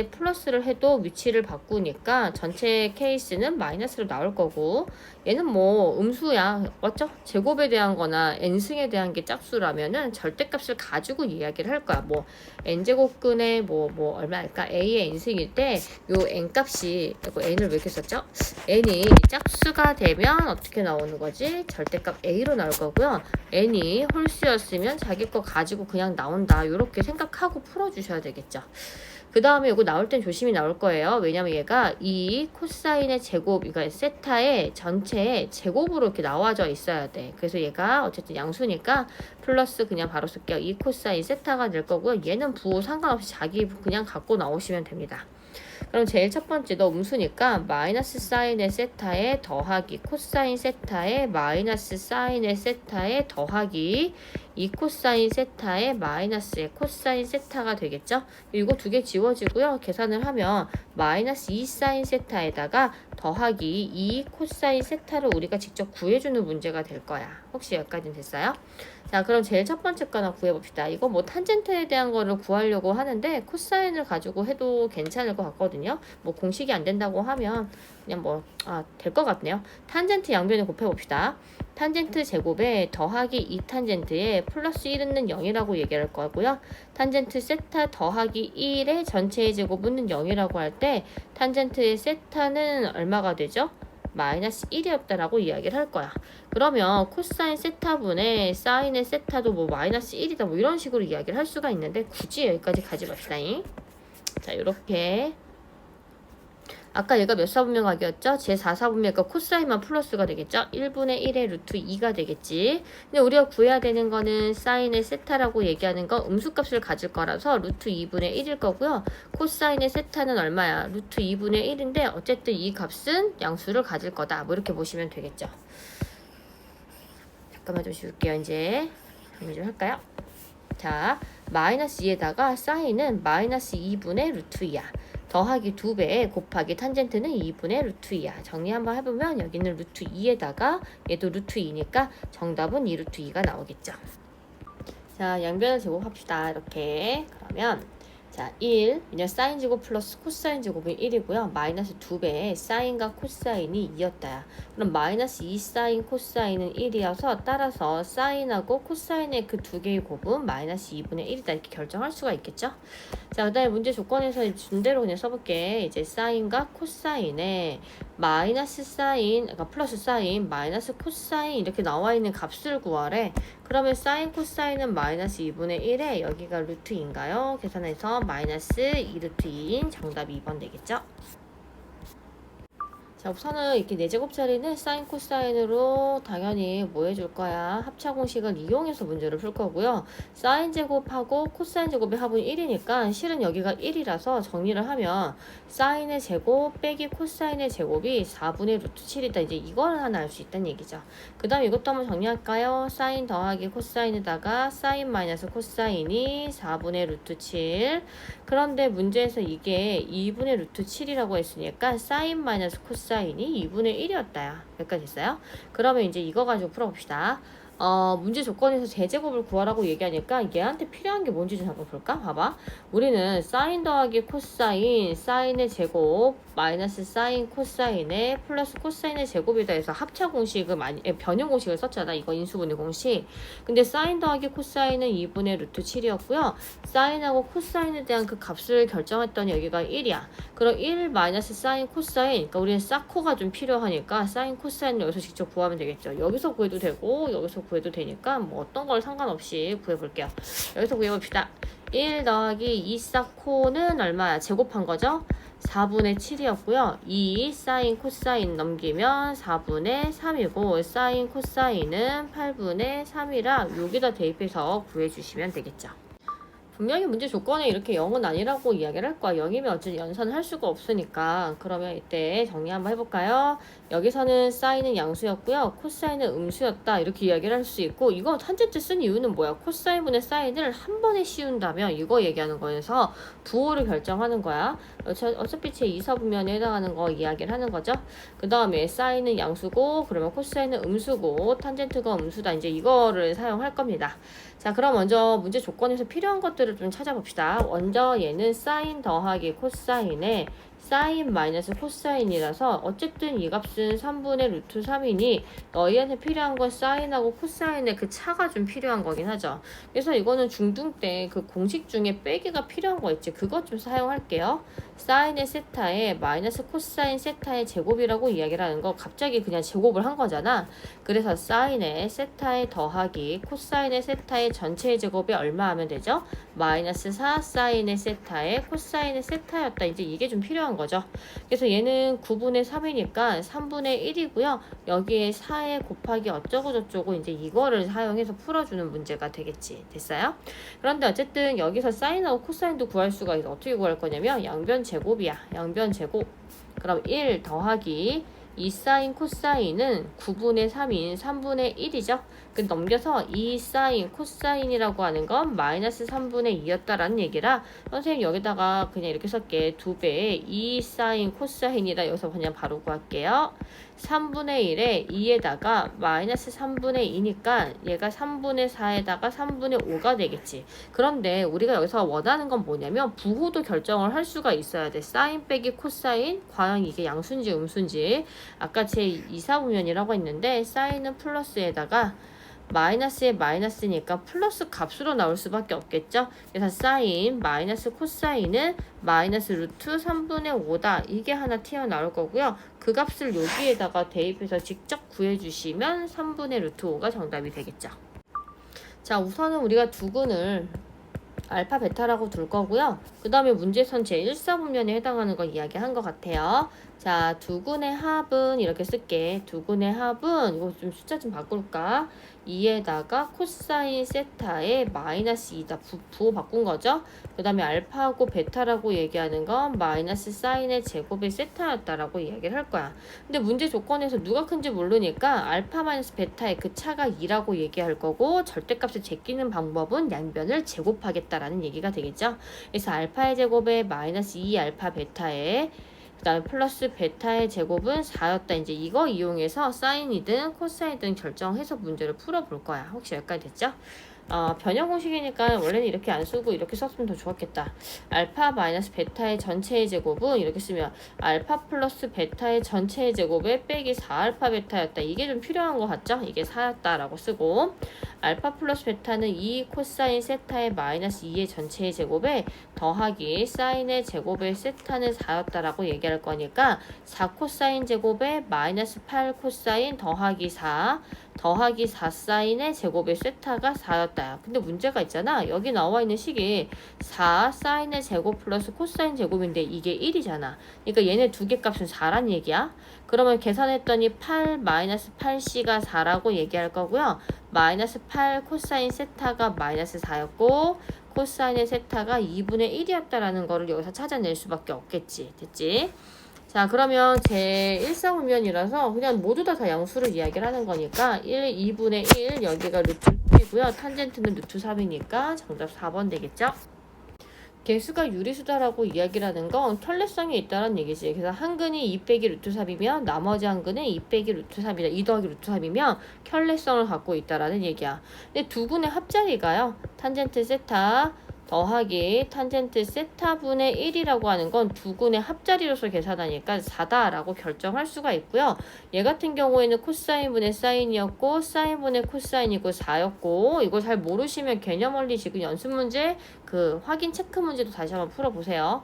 Speaker 1: 플러스를 해도 위치를 바꾸니까 전체 케이스는 마이너스로 나올 거고 얘는 뭐 음수야. 맞죠? 제곱에 대한 거나 n승에 대한 게 짝수라면은 절대값을 가지고 이야기를 할 거야. 뭐 n제곱근의 뭐 얼마일까? a의 n승일 때 요 n값이 이거 n을 왜 이렇게 썼죠? n이 짝수가 되면 어떻게 나오는 거지? 절대값 a로 나올 거고요. n이 홀수였으면 자기 거 가지고 그냥 나온다. 이렇게 생각하고 풀어주셔야 되겠죠. 그 다음에 이거 나올 땐 조심히 나올 거예요. 왜냐면 얘가 이 코사인의 제곱, 그러니까 세타의 전체의 제곱으로 이렇게 나와져 있어야 돼. 그래서 얘가 어쨌든 양수니까 플러스 그냥 바로 쓸게요. 이 코사인 세타가 될 거고요. 얘는 부호 상관없이 자기 그냥 갖고 나오시면 됩니다. 그럼 제일 첫 번째 너 음수니까 마이너스 사인의 세타에 더하기 코사인 세타에 마이너스 사인의 세타에 더하기 이 코사인 세타에 마이너스의 코사인 세타가 되겠죠? 이거 두 개 지워지고요. 계산을 하면 마이너스 2 사인 세타에다가 더하기 2 코사인 세타를 우리가 직접 구해주는 문제가 될 거야. 혹시 여기까지는 됐어요? 자, 그럼 제일 첫 번째 거 하나 구해봅시다. 이거 뭐 탄젠트에 대한 거를 구하려고 하는데 코사인을 가지고 해도 괜찮을 것 같거든요. 뭐 공식이 안 된다고 하면 그냥 될 것 같네요. 탄젠트 양변을 곱해봅시다. 탄젠트 제곱에 더하기 2 탄젠트에 플러스 1은 0이라고 얘기할 거고요. 탄젠트 세타 더하기 1의 전체의 제곱은 0이라고 할 때 탄젠트의 세타는 얼마가 되죠? 마이너스 1이었다라고 이야기를 할 거야. 그러면 코사인 세타분의 사인의 세타도 뭐 마이너스 1이다 뭐 이런 식으로 이야기를 할 수가 있는데 굳이 여기까지 가지 맙시다. 자, 이렇게 아까 얘가 몇 사분면각이었죠? 제 4사분면각 코사인만 플러스가 되겠죠? 1분의 1의 루트 2가 되겠지. 근데 우리가 구해야 되는 거는 사인의 세타라고 얘기하는 거 음수값을 가질 거라서 루트 2분의 1일 거고요. 코사인의 세타는 얼마야? 루트 2분의 1인데 어쨌든 이 값은 양수를 가질 거다. 뭐 이렇게 보시면 되겠죠. 잠깐만 좀 지울게요. 이제 정리 좀 할까요? 자, 마이너스 2에다가 사인은 마이너스 2분의 루트 2야. 더하기 2배 곱하기 탄젠트는 2분의 루트 2야. 정리 한번 해보면 여기는 루트 2에다가 얘도 루트 2니까 정답은 2 루트 2가 나오겠죠. 자, 양변을 제곱합시다. 이렇게 그러면 자, 1, 왜냐면 사인 제곱 플러스 코사인 제곱은 1이고요. 마이너스 2배에 사인과 코사인이 2였다. 그럼 마이너스 2 사인 코사인은 1이어서 따라서 사인하고 코사인의 그 두 개의 곱은 마이너스 2분의 1이다. 이렇게 결정할 수가 있겠죠? 자, 그 다음에 문제 조건에서 준 대로 그냥 써볼게. 이제 사인과 코사인에 마이너스 사인, 그러니까 플러스 사인, 마이너스 코사인 이렇게 나와 있는 값을 구하래. 그러면 사인 코사인은 마이너스 2분의 1에 여기가 루트인가요? 계산해서 마이너스 2 루트 2인 정답 2번 되겠죠? 자, 우선은 이렇게 4제곱짜리는 사인 코사인으로 당연히 뭐 해줄 거야? 합차 공식을 이용해서 문제를 풀 거고요. 사인 제곱하고 코사인 제곱의 합은 1이니까 실은 여기가 1이라서 정리를 하면 사인의 제곱 빼기 코사인의 제곱이 4분의 루트 7이다. 이제 이걸 하나 알 수 있다는 얘기죠. 그 다음 이것도 한번 정리할까요? 사인 더하기 코사인에다가 사인 마이너스 코사인이 4분의 루트 7. 그런데 문제에서 이게 2분의 루트 7이라고 했으니까 사인 마이너스 코사인이 2분의 1이었다. 여기까지 됐어요? 그러면 이제 이거 가지고 풀어봅시다. 문제 조건에서 제제곱을 구하라고 얘기하니까 얘한테 필요한 게 뭔지 좀 한번 볼까? 봐봐. 우리는 사인 더하기 코사인, 사인의 제곱, 마이너스 사인 코사인의 플러스 코사인의 제곱이다 해서 합차 공식을 변형 공식을 썼잖아. 이거 인수분해 공식. 근데 사인 더하기 코사인은 2분의 루트 7이었고요. 사인하고 코사인에 대한 그 값을 결정했더니 여기가 1이야. 그럼 1 마이너스 사인 코사인, 그러니까 우리는 사코가 좀 필요하니까 사인 코사인을 여기서 직접 구하면 되겠죠. 여기서 구해도 되고 여기서 구해도 되니까 뭐 어떤 걸 상관없이 구해볼게요. 여기서 구해봅시다. 1 더하기 2 사코는 얼마야? 제곱한 거죠? 4분의 7이었고요. 2 사인 코사인 넘기면 4분의 3이고 사인 코사인은 8분의 3이라 여기다 대입해서 구해주시면 되겠죠. 분명히 문제 조건에 이렇게 0은 아니라고 이야기를 할 거야. 0이면 어쨌든 연산을 할 수가 없으니까. 그러면 이때 정리 한번 해볼까요? 여기서는 사인은 양수였고요. 코사인은 음수였다. 이렇게 이야기를 할 수 있고 이거 탄젠트 쓴 이유는 뭐야? 코사인분의 사인을 한 번에 씌운다면 이거 얘기하는 거여서 부호를 결정하는 거야. 어차피 제 2사분면에 해당하는 거 이야기를 하는 거죠. 그 다음에 사인은 양수고 그러면 코사인은 음수고 탄젠트가 음수다. 이제 이거를 사용할 겁니다. 자, 그럼 먼저 문제 조건에서 필요한 것들을 좀 찾아봅시다. 먼저 얘는 사인 더하기 코사인에 사인 마이너스 코사인이라서 어쨌든 이 값은 3분의 루트 3이니 너희한테 필요한 건 사인하고 코사인의 그 차가 좀 필요한 거긴 하죠. 그래서 이거는 중등 때 그 공식 중에 빼기가 필요한 거 있지. 그것 좀 사용할게요. 사인의 세타에 마이너스 코사인 세타의 제곱이라고 이야기를 하는 거 갑자기 그냥 제곱을 한 거잖아. 그래서 사인의 세타의 더하기 코사인의 세타의 전체의 제곱이 얼마 하면 되죠? 마이너스 4 사인의 세타의 코사인의 세타였다. 이제 이게 좀 필요한 필요한 거죠. 그래서 얘는 9분의 3이니까 3분의 1이고요. 여기에 4에 곱하기 어쩌고 저쩌고 이제 이거를 사용해서 풀어주는 문제가 되겠지. 됐어요? 그런데 어쨌든 여기서 사인하고 코사인도 구할 수가 있어. 어떻게 구할 거냐면 양변 제곱이야. 양변 제곱. 그럼 1 더하기 2 사인 코사인은 9분의 3인 3분의 1이죠. 그 넘겨서 2 사인 코사인이라고 하는 건 마이너스 3분의 2였다라는 얘기라 선생님 여기다가 그냥 이렇게 쓸게. 2배에 2 사인 코사인이라 여기서 그냥 바로 구할게요. 3분의 1에 2에다가 마이너스 3분의 2니까 얘가 3분의 4에다가 3분의 5가 되겠지. 그런데 우리가 여기서 원하는 건 뭐냐면 부호도 결정을 할 수가 있어야 돼. 사인 빼기 코사인, 과연 이게 양수인지 음수인지. 아까 제 2사분면이라고 했는데 사인은 플러스에다가 마이너스에 마이너스니까 플러스 값으로 나올 수밖에 없겠죠. 그래서 사인 마이너스 코사인은 마이너스 루트 3분의 5다. 이게 하나 튀어나올 거고요. 그 값을 여기에다가 대입해서 직접 구해주시면 3분의 루트 5가 정답이 되겠죠. 자, 우선은 우리가 두근을 알파 베타라고 둘 거고요. 그 다음에 문제선 제1사분면에 해당하는 거 이야기한 것 같아요. 자, 두근의 합은 이렇게 쓸게. 두근의 합은 이거 좀 숫자 좀 바꿀까? 2에다가 코사인 세타에 마이너스 2다. 부호 바꾼 거죠. 그 다음에 알파하고 베타라고 얘기하는 건 마이너스 사인의 제곱의 세타였다라고 이야기를 할 거야. 근데 문제 조건에서 누가 큰지 모르니까 알파 마이너스 베타의 그 차가 2라고 얘기할 거고 절대값을 제끼는 방법은 양변을 제곱하겠다라는 얘기가 되겠죠. 그래서 알파의 제곱에 마이너스 2 알파 베타에 그 다음에 플러스 베타의 제곱은 4였다. 이제 이거 이용해서 사인이든 코사인이든 결정해서 문제를 풀어볼 거야. 혹시 여기까지 됐죠? 변형 공식이니까 원래는 이렇게 안 쓰고 이렇게 썼으면 더 좋았겠다. 알파 마이너스 베타의 전체의 제곱은 이렇게 쓰면 알파 플러스 베타의 전체의 제곱에 빼기 4알파 베타였다. 이게 좀 필요한 것 같죠? 이게 4였다라고 쓰고 알파 플러스 베타는 2 코사인 세타의 마이너스 2의 전체의 제곱에 더하기 사인의 제곱의 세타는 4였다라고 얘기할 거니까 4 코사인 제곱에 마이너스 8 코사인 더하기 4 더하기 4 사인의 제곱의 세타가 4였다. 근데 문제가 있잖아. 여기 나와 있는 식이 4 사인의 제곱 플러스 코사인 제곱인데 이게 1이잖아. 그러니까 얘네 두 개 값은 4란 얘기야. 그러면 계산했더니 8 마이너스 8c가 4라고 얘기할 거고요. 마이너스 8 코사인 세타가 마이너스 4였고 코사인의 세타가 2분의 1이었다라는 거를 여기서 찾아낼 수밖에 없겠지. 됐지? 자, 그러면 제 1사분면이라서 그냥 모두 다 양수를 이야기를 하는 거니까 1, 2분의 1 여기가 루트 2이고요. 탄젠트는 루트 3이니까 정답 4번 되겠죠? 개수가 유리수다라고 이야기를 하는 건 켤레성이 있다는 얘기지. 그래서 한 근이 2 빼기 루트 3이면 나머지 한 근은 2 빼기 루트 3이다. 2 더하기 루트 3이면 켤레성을 갖고 있다라는 얘기야. 근데 두 근의 합자리가요. 탄젠트 세타 더하기 탄젠트 세타분의 1이라고 하는 건 두 근의 합자리로서 계산하니까 4다라고 결정할 수가 있고요. 얘 같은 경우에는 코사인분의 사인이었고 사인분의 코사인이고 4였고 이걸 잘 모르시면 개념 원리 지금 연습 문제 그 확인 체크 문제도 다시 한번 풀어보세요.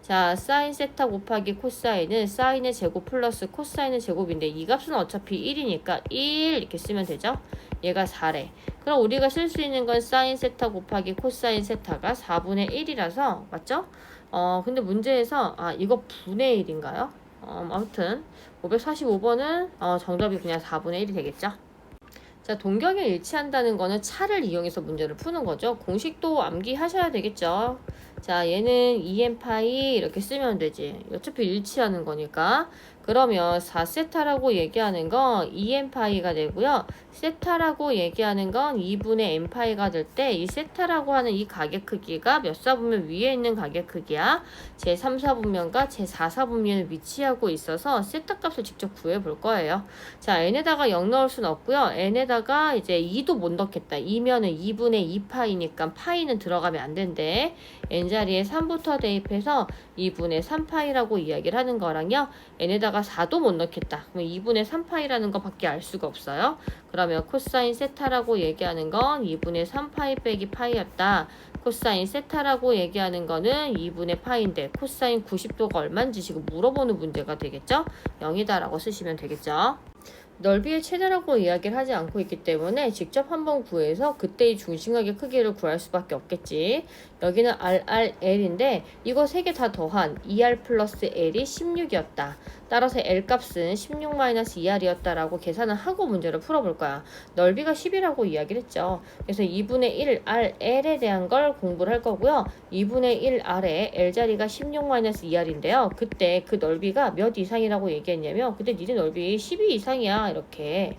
Speaker 1: 자, 사인 세타 곱하기 코사인은 사인의 제곱 플러스 코사인의 제곱인데 이 값은 어차피 1이니까 1 이렇게 쓰면 되죠. 얘가 4래. 그럼 우리가 쓸 수 있는 건 사인 세타 곱하기 코사인 세타가 4분의 1이라서 맞죠? 근데 문제에서 이거 분의 1인가요? 아무튼 545번은 정답이 그냥 4분의 1이 되겠죠? 자, 동경에 일치한다는 거는 차를 이용해서 문제를 푸는 거죠. 공식도 암기하셔야 되겠죠. 자, 얘는 2n파이 이렇게 쓰면 되지. 어차피 일치하는 거니까. 그러면 4세타라고 얘기하는 건 2n파이가 되고요. 세타라고 얘기하는 건 2분의 n파이가 될 때 이 세타라고 하는 이 가계 크기가 몇 사분면 위에 있는 가계 크기야. 제3사분면과 제4사분면을 위치하고 있어서 세타 값을 직접 구해 볼 거예요. 자, n에다가 0 넣을 순 없고요. n에다가 이제 2도 못 넣겠다. 2면은 2분의 2파이니까 파이는 들어가면 안 된대. n자리에 3부터 대입해서 2분의 3파이라고 이야기를 하는 거랑요. n에다가 4도 못 넣겠다. 그럼 2분의 3파이라는 거 밖에 알 수가 없어요. 그러면 코사인 세타라고 얘기하는 건 2분의 3파이 빼기 파이였다. 코사인 세타라고 얘기하는 거는 2분의 파이인데 코사인 90도가 얼마인지 지금 물어보는 문제가 되겠죠? 0이다 라고 쓰시면 되겠죠? 넓이의 최대라고 이야기를 하지 않고 있기 때문에 직접 한번 구해서 그때의 중심각의 크기를 구할 수밖에 없겠지. 여기는 RRL인데 이거 3개 다 더한 2R 플러스 L이 16이었다. 따라서 L 값은 16-2R이었다라고 계산을 하고 문제를 풀어볼 거야. 넓이가 10이라고 이야기를 했죠. 그래서 2분의 1 RL에 대한 걸 공부를 할 거고요. 2분의 1 R에 L자리가 16-2R인데요. 그때 그 넓이가 몇 이상이라고 얘기했냐면 그때 니네 넓이 12 이상이야. 이렇게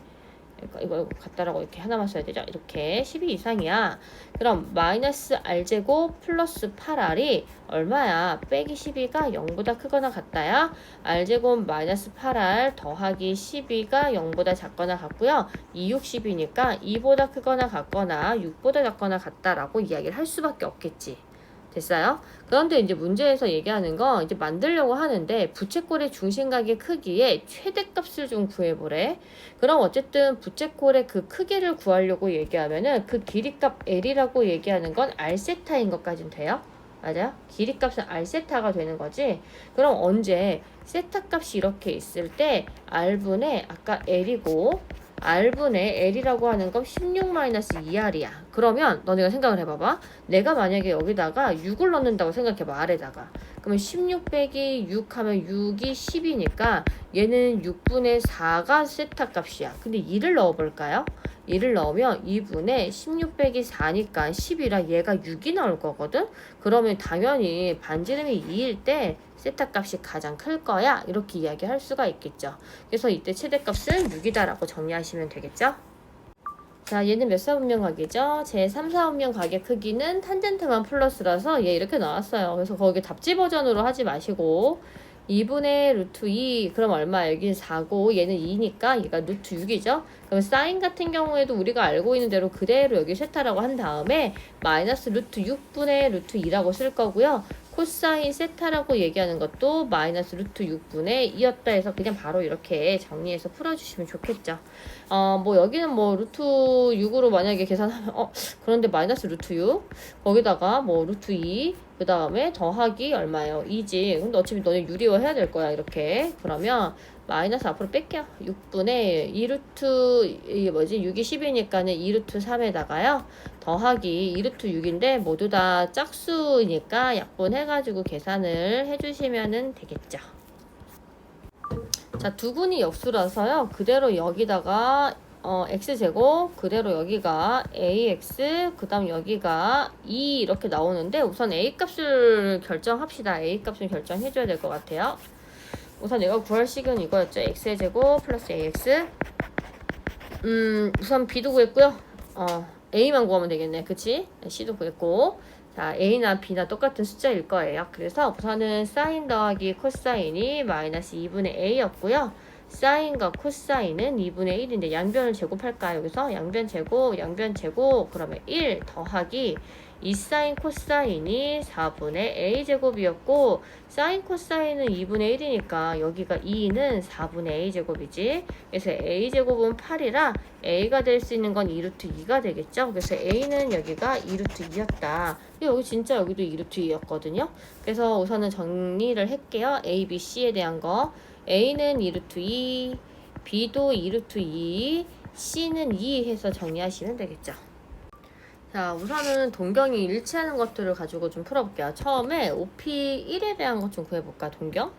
Speaker 1: 이거 같다라고 이렇게 하나만 써야 되죠. 이렇게 12 이상이야. 그럼 마이너스 r제곱 플러스 8r이 얼마야? 빼기 12가 0보다 크거나 같다야. r제곱 마이너스 8r 더하기 12가 0보다 작거나 같고요. 2, 6, 10이니까 2보다 크거나 같거나 6보다 작거나 같다라고 이야기를 할 수밖에 없겠지. 됐어요? 그런데 이제 문제에서 얘기하는 건 이제 만들려고 하는데 부채꼴의 중심각의 크기의 최대값을 좀 구해보래. 그럼 어쨌든 부채꼴의 그 크기를 구하려고 얘기하면은 그 길이값 L이라고 얘기하는 건 R세타인 것까진 돼요? 맞아요? 길이값은 R세타가 되는 거지. 그럼 언제 세타 값이 이렇게 있을 때 R분의 아까 L이고 R분의 L이라고 하는 건 16-2R이야. 그러면 너네가 생각을 해봐봐. 내가 만약에 여기다가 6을 넣는다고 생각해봐. R에다가. 그러면 16 빼기 6 하면 6이 10이니까 얘는 6분의 4가 세타 값이야. 근데 2를 넣어볼까요? 2를 넣으면 2분의 16 빼기 4니까 10이라 얘가 6이 나올 거거든? 그러면 당연히 반지름이 2일 때 세타 값이 가장 클 거야. 이렇게 이야기할 수가 있겠죠. 그래서 이때 최대값은 6이다라고 정리하시면 되겠죠. 자, 얘는 몇 사분면 각이죠? 제 3, 4분면 각의 크기는 탄젠트만 플러스라서 얘 이렇게 나왔어요. 그래서 거기 답지 버전으로 하지 마시고 2분의 루트 2 그럼 얼마? 여기는 4고 얘는 2니까 얘가 루트 6이죠. 그럼 사인 같은 경우에도 우리가 알고 있는 대로 그대로 여기 세타라고 한 다음에 마이너스 루트 6분의 루트 2라고 쓸 거고요. 코사인 세타라고 얘기하는 것도 마이너스 루트 6분의 2였다 해서 그냥 바로 이렇게 정리해서 풀어주시면 좋겠죠. 뭐 여기는 뭐 루트 6으로 만약에 계산하면 그런데 마이너스 루트 6 거기다가 뭐 루트 2 그 다음에 더하기 얼마예요? 2지. 근데 어차피 너네 유리화 해야 될 거야 이렇게. 그러면 마이너스 앞으로 뺄게요. 6분의 2루트 이게 뭐지? 6이 10이니까는 2루트 3에다가요. 더하기 2루트 6인데 모두 다 짝수니까 약분해가지고 계산을 해주시면 되겠죠. 자, 두 군이 역수라서요. 그대로 여기다가 x제곱 그대로 여기가 ax 그 다음 여기가 2 이렇게 나오는데 우선 a값을 결정합시다. a값을 결정해줘야 될 것 같아요. 우선 내가 구할 식은 이거였죠. x의 제곱 플러스 ax 우선 b도 구했고요. a만 구하면 되겠네. 그치? c도 구했고 자 a나 b나 똑같은 숫자일 거예요. 그래서 우선은 사인 더하기 코사인이 마이너스 2분의 a였고요. 사인과 코사인은 2분의 1인데 양변을 제곱할까요? 여기서 양변 제곱 그러면 1 더하기 2사인 코사인이 4분의 a제곱이었고 사인 코사인은 2분의 1이니까 여기가 2는 4분의 a제곱이지. 그래서 a제곱은 8이라 a가 될 수 있는 건 2루트 2가 되겠죠. 그래서 a는 여기가 2루트 2였다. 여기 진짜 여기도 2루트 2였거든요. 그래서 우선은 정리를 할게요. a, b, c에 대한 거. a는 2루트 2, b도 2루트 2, c는 2 해서 정리하시면 되겠죠. 자, 우선은 동경이 일치하는 것들을 가지고 좀 풀어볼게요. 처음에 OP1에 대한 것 좀 구해볼까, 동경?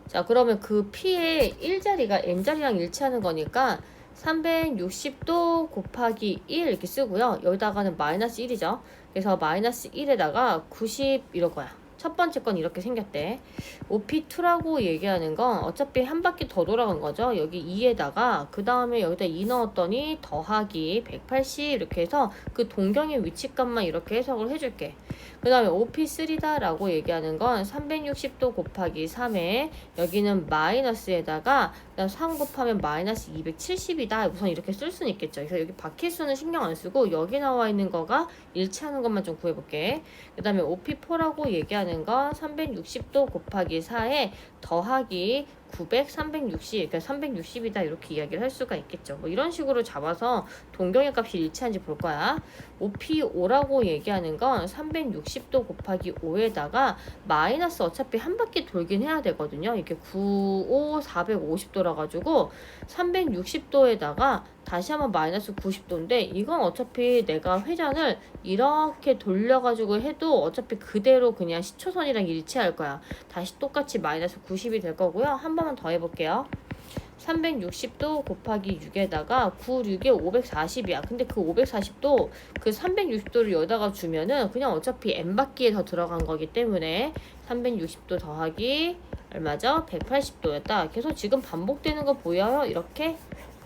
Speaker 1: 자, 그러면 그 P의 1자리가 N자리랑 일치하는 거니까 360도 곱하기 1 이렇게 쓰고요. 여기다가는 마이너스 1이죠. 그래서 마이너스 1에다가 90 이럴 거야. 첫 번째 건 이렇게 생겼대. OP2라고 얘기하는 건 어차피 한 바퀴 더 돌아간 거죠. 여기 2에다가 그 다음에 여기다 2 넣었더니 더하기 180 이렇게 해서 그 동경의 위치값만 이렇게 해석을 해줄게. 그 다음에 OP3다 라고 얘기하는 건 360도 곱하기 3에 여기는 마이너스에다가 3 곱하면 마이너스 270이다. 우선 이렇게 쓸 수는 있겠죠. 그래서 여기 바퀴수는 신경 안 쓰고 여기 나와 있는 거가 일치하는 것만 좀 구해볼게. 그 다음에 OP4라고 얘기하는 건 360도 곱하기 4에 더하기 900, 360, 그러니까 360이다 이렇게 이야기를 할 수가 있겠죠. 뭐 이런 식으로 잡아서 동경의 값이 일치한지 볼 거야. OP5라고 얘기하는 건 360도 곱하기 5에다가 마이너스 어차피 한 바퀴 돌긴 해야 되거든요. 이게 95, 450도라 가지고 360도에다가 다시 한번 마이너스 90도인데 이건 어차피 내가 회전을 이렇게 돌려가지고 해도 어차피 그대로 그냥 시초선이랑 일치할 거야. 다시 똑같이 마이너스 90이 될 거고요. 한 번만 더 해볼게요. 360도 곱하기 6에다가 9, 6에 540이야. 근데 그 540도 그 360도를 여기다가 주면은 그냥 어차피 n바퀴에 더 들어간 거기 때문에 360도 더하기 얼마죠? 180도였다. 계속 지금 반복되는 거 보여요? 이렇게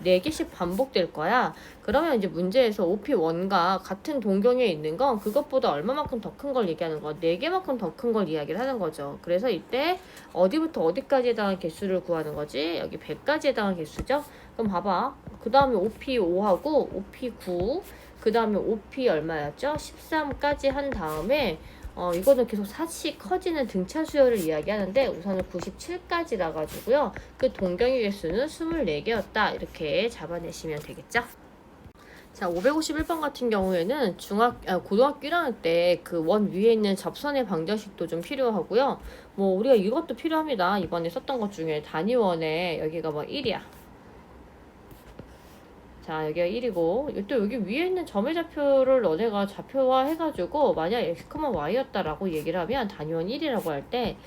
Speaker 1: 4개씩 반복될 거야. 그러면 이제 문제에서 OP1과 같은 동경에 있는 건 그것보다 얼마만큼 더 큰 걸 얘기하는 거, 4개만큼 더 큰 걸 이야기를 하는 거죠. 그래서 이때 어디부터 어디까지 해당한 개수를 구하는 거지? 여기 100까지 해당한 개수죠? 그럼 봐봐. 그 다음에 OP5하고 OP9, 그 다음에 OP 얼마였죠? 13까지 한 다음에 이거는 계속 사시 커지는 등차 수열을 이야기하는데 우선은 97까지 나가지고요. 그 동경의 개수는 24개였다. 이렇게 잡아내시면 되겠죠. 자, 551번 같은 경우에는 고등학교 1학년 때 그 원 위에 있는 접선의 방정식도 좀 필요하고요. 뭐 우리가 이것도 필요합니다. 이번에 썼던 것 중에 단위원에 여기가 뭐 1이야. 자, 여기가 1이고 또 여기 위에 있는 점의 좌표를 너네가 좌표화 해가지고 만약 x, y였다라고 얘기를 하면 단위원 1이라고 할 때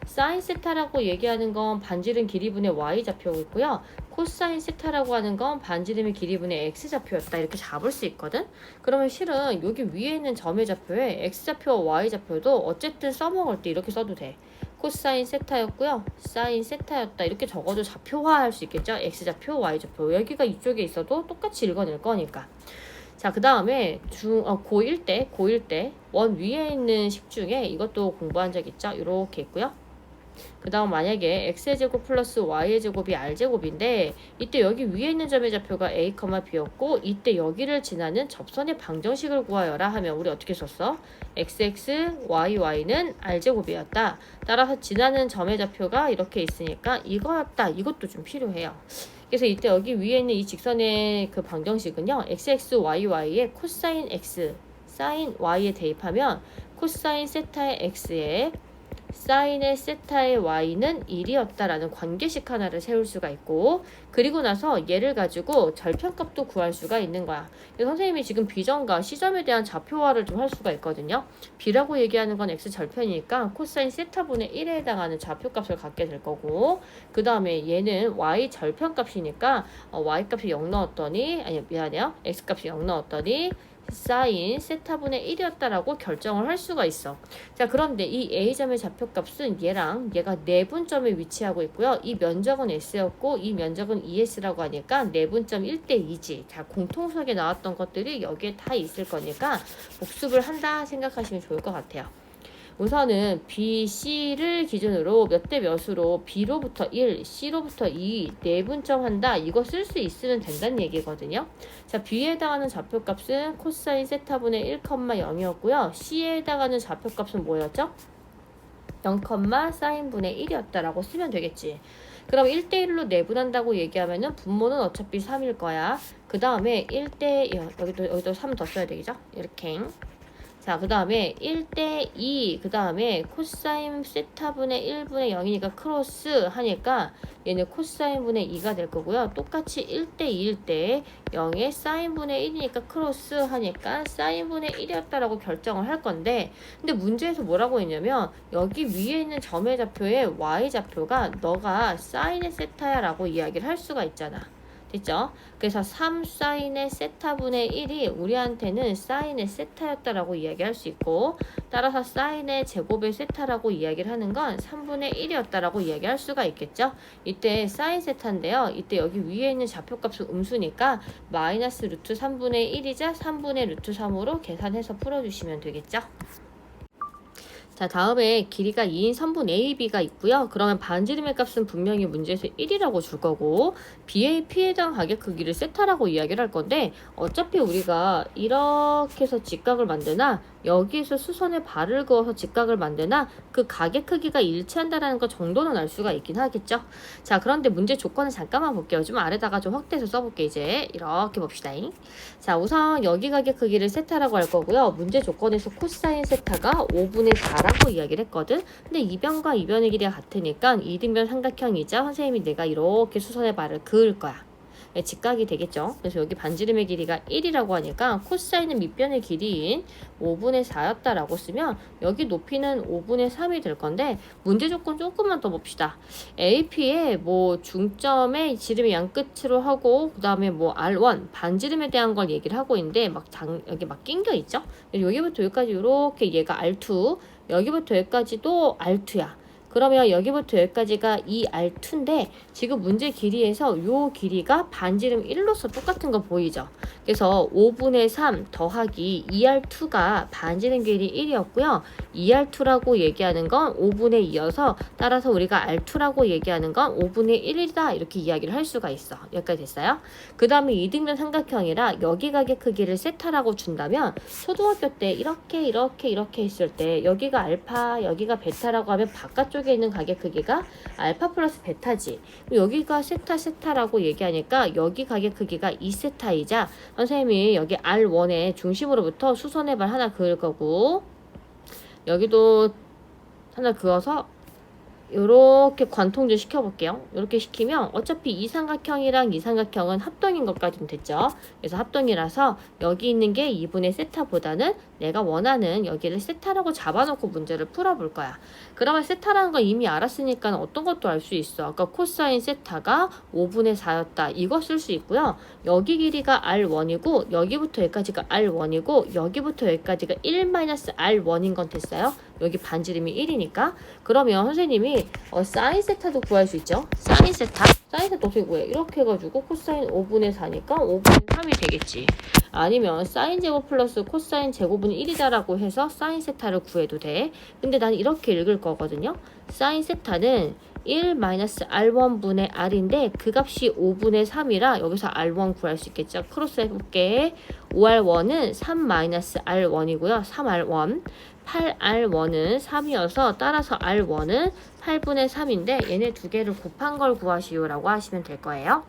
Speaker 1: 사인 세타라고 얘기하는 건 반지름 길이분의 y 좌표고요. 코사인 세타라고 하는 건 반지름의 길이분의 x 좌표였다. 이렇게 잡을 수 있거든. 그러면 실은 여기 위에 있는 점의 좌표에 x 좌표와 y 좌표도 어쨌든 써먹을 때 이렇게 써도 돼. 코사인 세타였고요. 사인 세타였다. 이렇게 적어도 좌표화할 수 있겠죠. x좌표, y좌표. 여기가 이쪽에 있어도 똑같이 읽어낼 거니까. 자, 그 다음에 고1 때 원 위에 있는 식 중에 이것도 공부한 적 있죠. 이렇게 있고요. 그 다음 만약에 x의 제곱 플러스 y의 제곱이 r제곱인데 이때 여기 위에 있는 점의 좌표가 a, b였고 이때 여기를 지나는 접선의 방정식을 구하여라 하면 우리 어떻게 썼어? xx, y는 r제곱이었다. 따라서 지나는 점의 좌표가 이렇게 있으니까 이거였다. 이것도 좀 필요해요. 그래서 이때 여기 위에 있는 이 직선의 그 방정식은요. xx, y의 코사인 x, 사인 y에 대입하면 코사인 세타의 x에 사인의 세타의 y는 1이었다라는 관계식 하나를 세울 수가 있고 그리고 나서 얘를 가지고 절편값도 구할 수가 있는 거야. 선생님이 지금 B점과 C점에 대한 좌표화를 좀 할 수가 있거든요. B라고 얘기하는 건 X절편이니까 코사인 세타분의 1에 해당하는 좌표값을 갖게 될 거고 그 다음에 얘는 Y 절편값이니까 Y값이 0 넣었더니 아니 미안해요. X값이 0 넣었더니 사인 세타분의 1이었다라고 결정을 할 수가 있어. 자, 그런데 이 A점의 좌표값은 얘랑 얘가 내분점에 위치하고 있고요. 이 면적은 S였고 이 면적은 ES라고 하니까 내분점 1대 2지. 자, 공통수학에 나왔던 것들이 여기에 다 있을 거니까 복습을 한다 생각하시면 좋을 것 같아요. 우선은 B, C를 기준으로 몇 대 몇으로 B로부터 1, C로부터 2 내분점 한다. 이거 쓸 수 있으면 된다는 얘기거든요. 자, B에 해당하는 좌표값은 코사인 세타분의 1,0이었고요. C에 해당하는 좌표값은 뭐였죠? 0, 사인분의 1이었다라고 쓰면 되겠지. 그럼 1대1로 내분한다고 얘기하면은 분모는 어차피 3일 거야. 그 다음에 1대, 여기도 3 더 써야 되겠죠? 이렇게. 자, 그 다음에 1대2, 그 다음에 코사인 세타분의 1분의 0이니까 크로스 하니까 얘는 코사인분의 2가 될 거고요. 똑같이 1대2일 때 0의 사인분의 1이니까 크로스 하니까 사인분의 1이었다라고 결정을 할 건데 근데 문제에서 뭐라고 했냐면 여기 위에 있는 점의 좌표의 y좌표가 너가 사인의 세타야 라고 이야기를 할 수가 있잖아. 됐죠? 그래서 3 사인의 세타분의 1이 우리한테는 사인의 세타였다라고 이야기할 수 있고 따라서 사인의 제곱의 세타라고 이야기를 하는 건 3분의 1이었다라고 이야기할 수가 있겠죠? 이때 사인 세타인데요. 이때 여기 위에 있는 좌표값은 음수니까 마이너스 루트 3분의 1이자 3분의 루트 3으로 계산해서 풀어주시면 되겠죠? 자, 다음에 길이가 2인 선분 AB가 있고요. 그러면 반지름의 값은 분명히 문제에서 1이라고 줄 거고 BAP에 해당 가격 크기를 세타라고 이야기를 할 건데 어차피 우리가 이렇게 해서 직각을 만드나 여기에서 수선에 발을 그어서 직각을 만드나 그 가격 크기가 일치한다는 거 정도는 알 수가 있긴 하겠죠. 자, 그런데 문제 조건을 잠깐만 볼게요. 좀 아래다가 좀 확대해서 써볼게요. 이제 이렇게 봅시다. 자, 우선 여기 가격 크기를 세타라고 할 거고요. 문제 조건에서 코사인 세타가 5분의 4라고 이야기를 했거든. 근데 이변과 이변의 길이가 같으니까 이등변 삼각형이자 선생님이 내가 이렇게 수선의 발을 그을 거야. 직각이 되겠죠. 그래서 여기 반지름의 길이가 1이라고 하니까 코사인은 밑변의 길이인 5분의 4였다라고 쓰면 여기 높이는 5분의 3이 될 건데 문제 조건 조금만 더 봅시다. AP의 뭐 중점의 지름의 양 끝으로 하고 그 다음에 뭐 R1 반지름에 대한 걸 얘기를 하고 있는데 여기 막 낑겨 있죠. 여기부터 여기까지 이렇게 얘가 R2 여기부터 여기까지도 R2야. 그러면 여기부터 여기까지가 2R2인데 지금 문제 길이에서 요 길이가 반지름 1로서 똑같은 거 보이죠? 그래서 5분의 3 더하기 2R2가 반지름 길이 1이었고요. 2R2라고 얘기하는 건 5분의 2여서 따라서 우리가 R2라고 얘기하는 건 5분의 1이다 이렇게 이야기를 할 수가 있어. 여기까지 됐어요? 그 다음에 이등변 삼각형이라 여기 가격 크기를 세타라고 준다면 초등학교 때 이렇게 했을 때 여기가 알파 여기가 베타라고 하면 바깥쪽 쪽에 있는 가격 크기가 알파 플러스 베타지. 여기가 세타라고 얘기하니까 여기 가격 크기가 2세타이자 선생님이 여기 R1의 중심으로부터 수선의 발 하나 그을 거고 여기도 하나 그어서 요렇게 관통도 시켜볼게요. 이렇게 시키면 어차피 이 삼각형이랑 이 삼각형은 합동인 것까지는 됐죠. 그래서 합동이라서 여기 있는 게 2분의 세타보다는 내가 원하는 여기를 세타라고 잡아놓고 문제를 풀어볼 거야. 그러면 세타라는 건 이미 알았으니까 어떤 것도 알 수 있어. 아까 코사인 세타가 5분의 4였다. 이거 쓸 수 있고요. 여기 길이가 R1이고 여기부터 여기까지가 R1이고 여기부터 여기까지가 1-R1인 건 됐어요. 여기 반지름이 1이니까. 그러면 선생님이 사인 세타도 구할 수 있죠. 사인 세타 어떻게 구해? 이렇게 해가지고 코사인 5분의 4니까 5분의 3이 되겠지. 아니면 사인 제곱 플러스 코사인 제곱은 1이다라고 해서 사인 세타를 구해도 돼. 근데 난 이렇게 읽을 거거든요. 사인 세타는 1-R1분의 R인데 그 값이 5분의 3이라 여기서 R1 구할 수 있겠죠. 크로스 해볼게. 5R1은 3-R1이고요. 3R1 8R1은 3이어서 따라서 R1은 8분의 3인데 얘네 두 개를 곱한 걸 구하시오라고 하시면 될 거예요.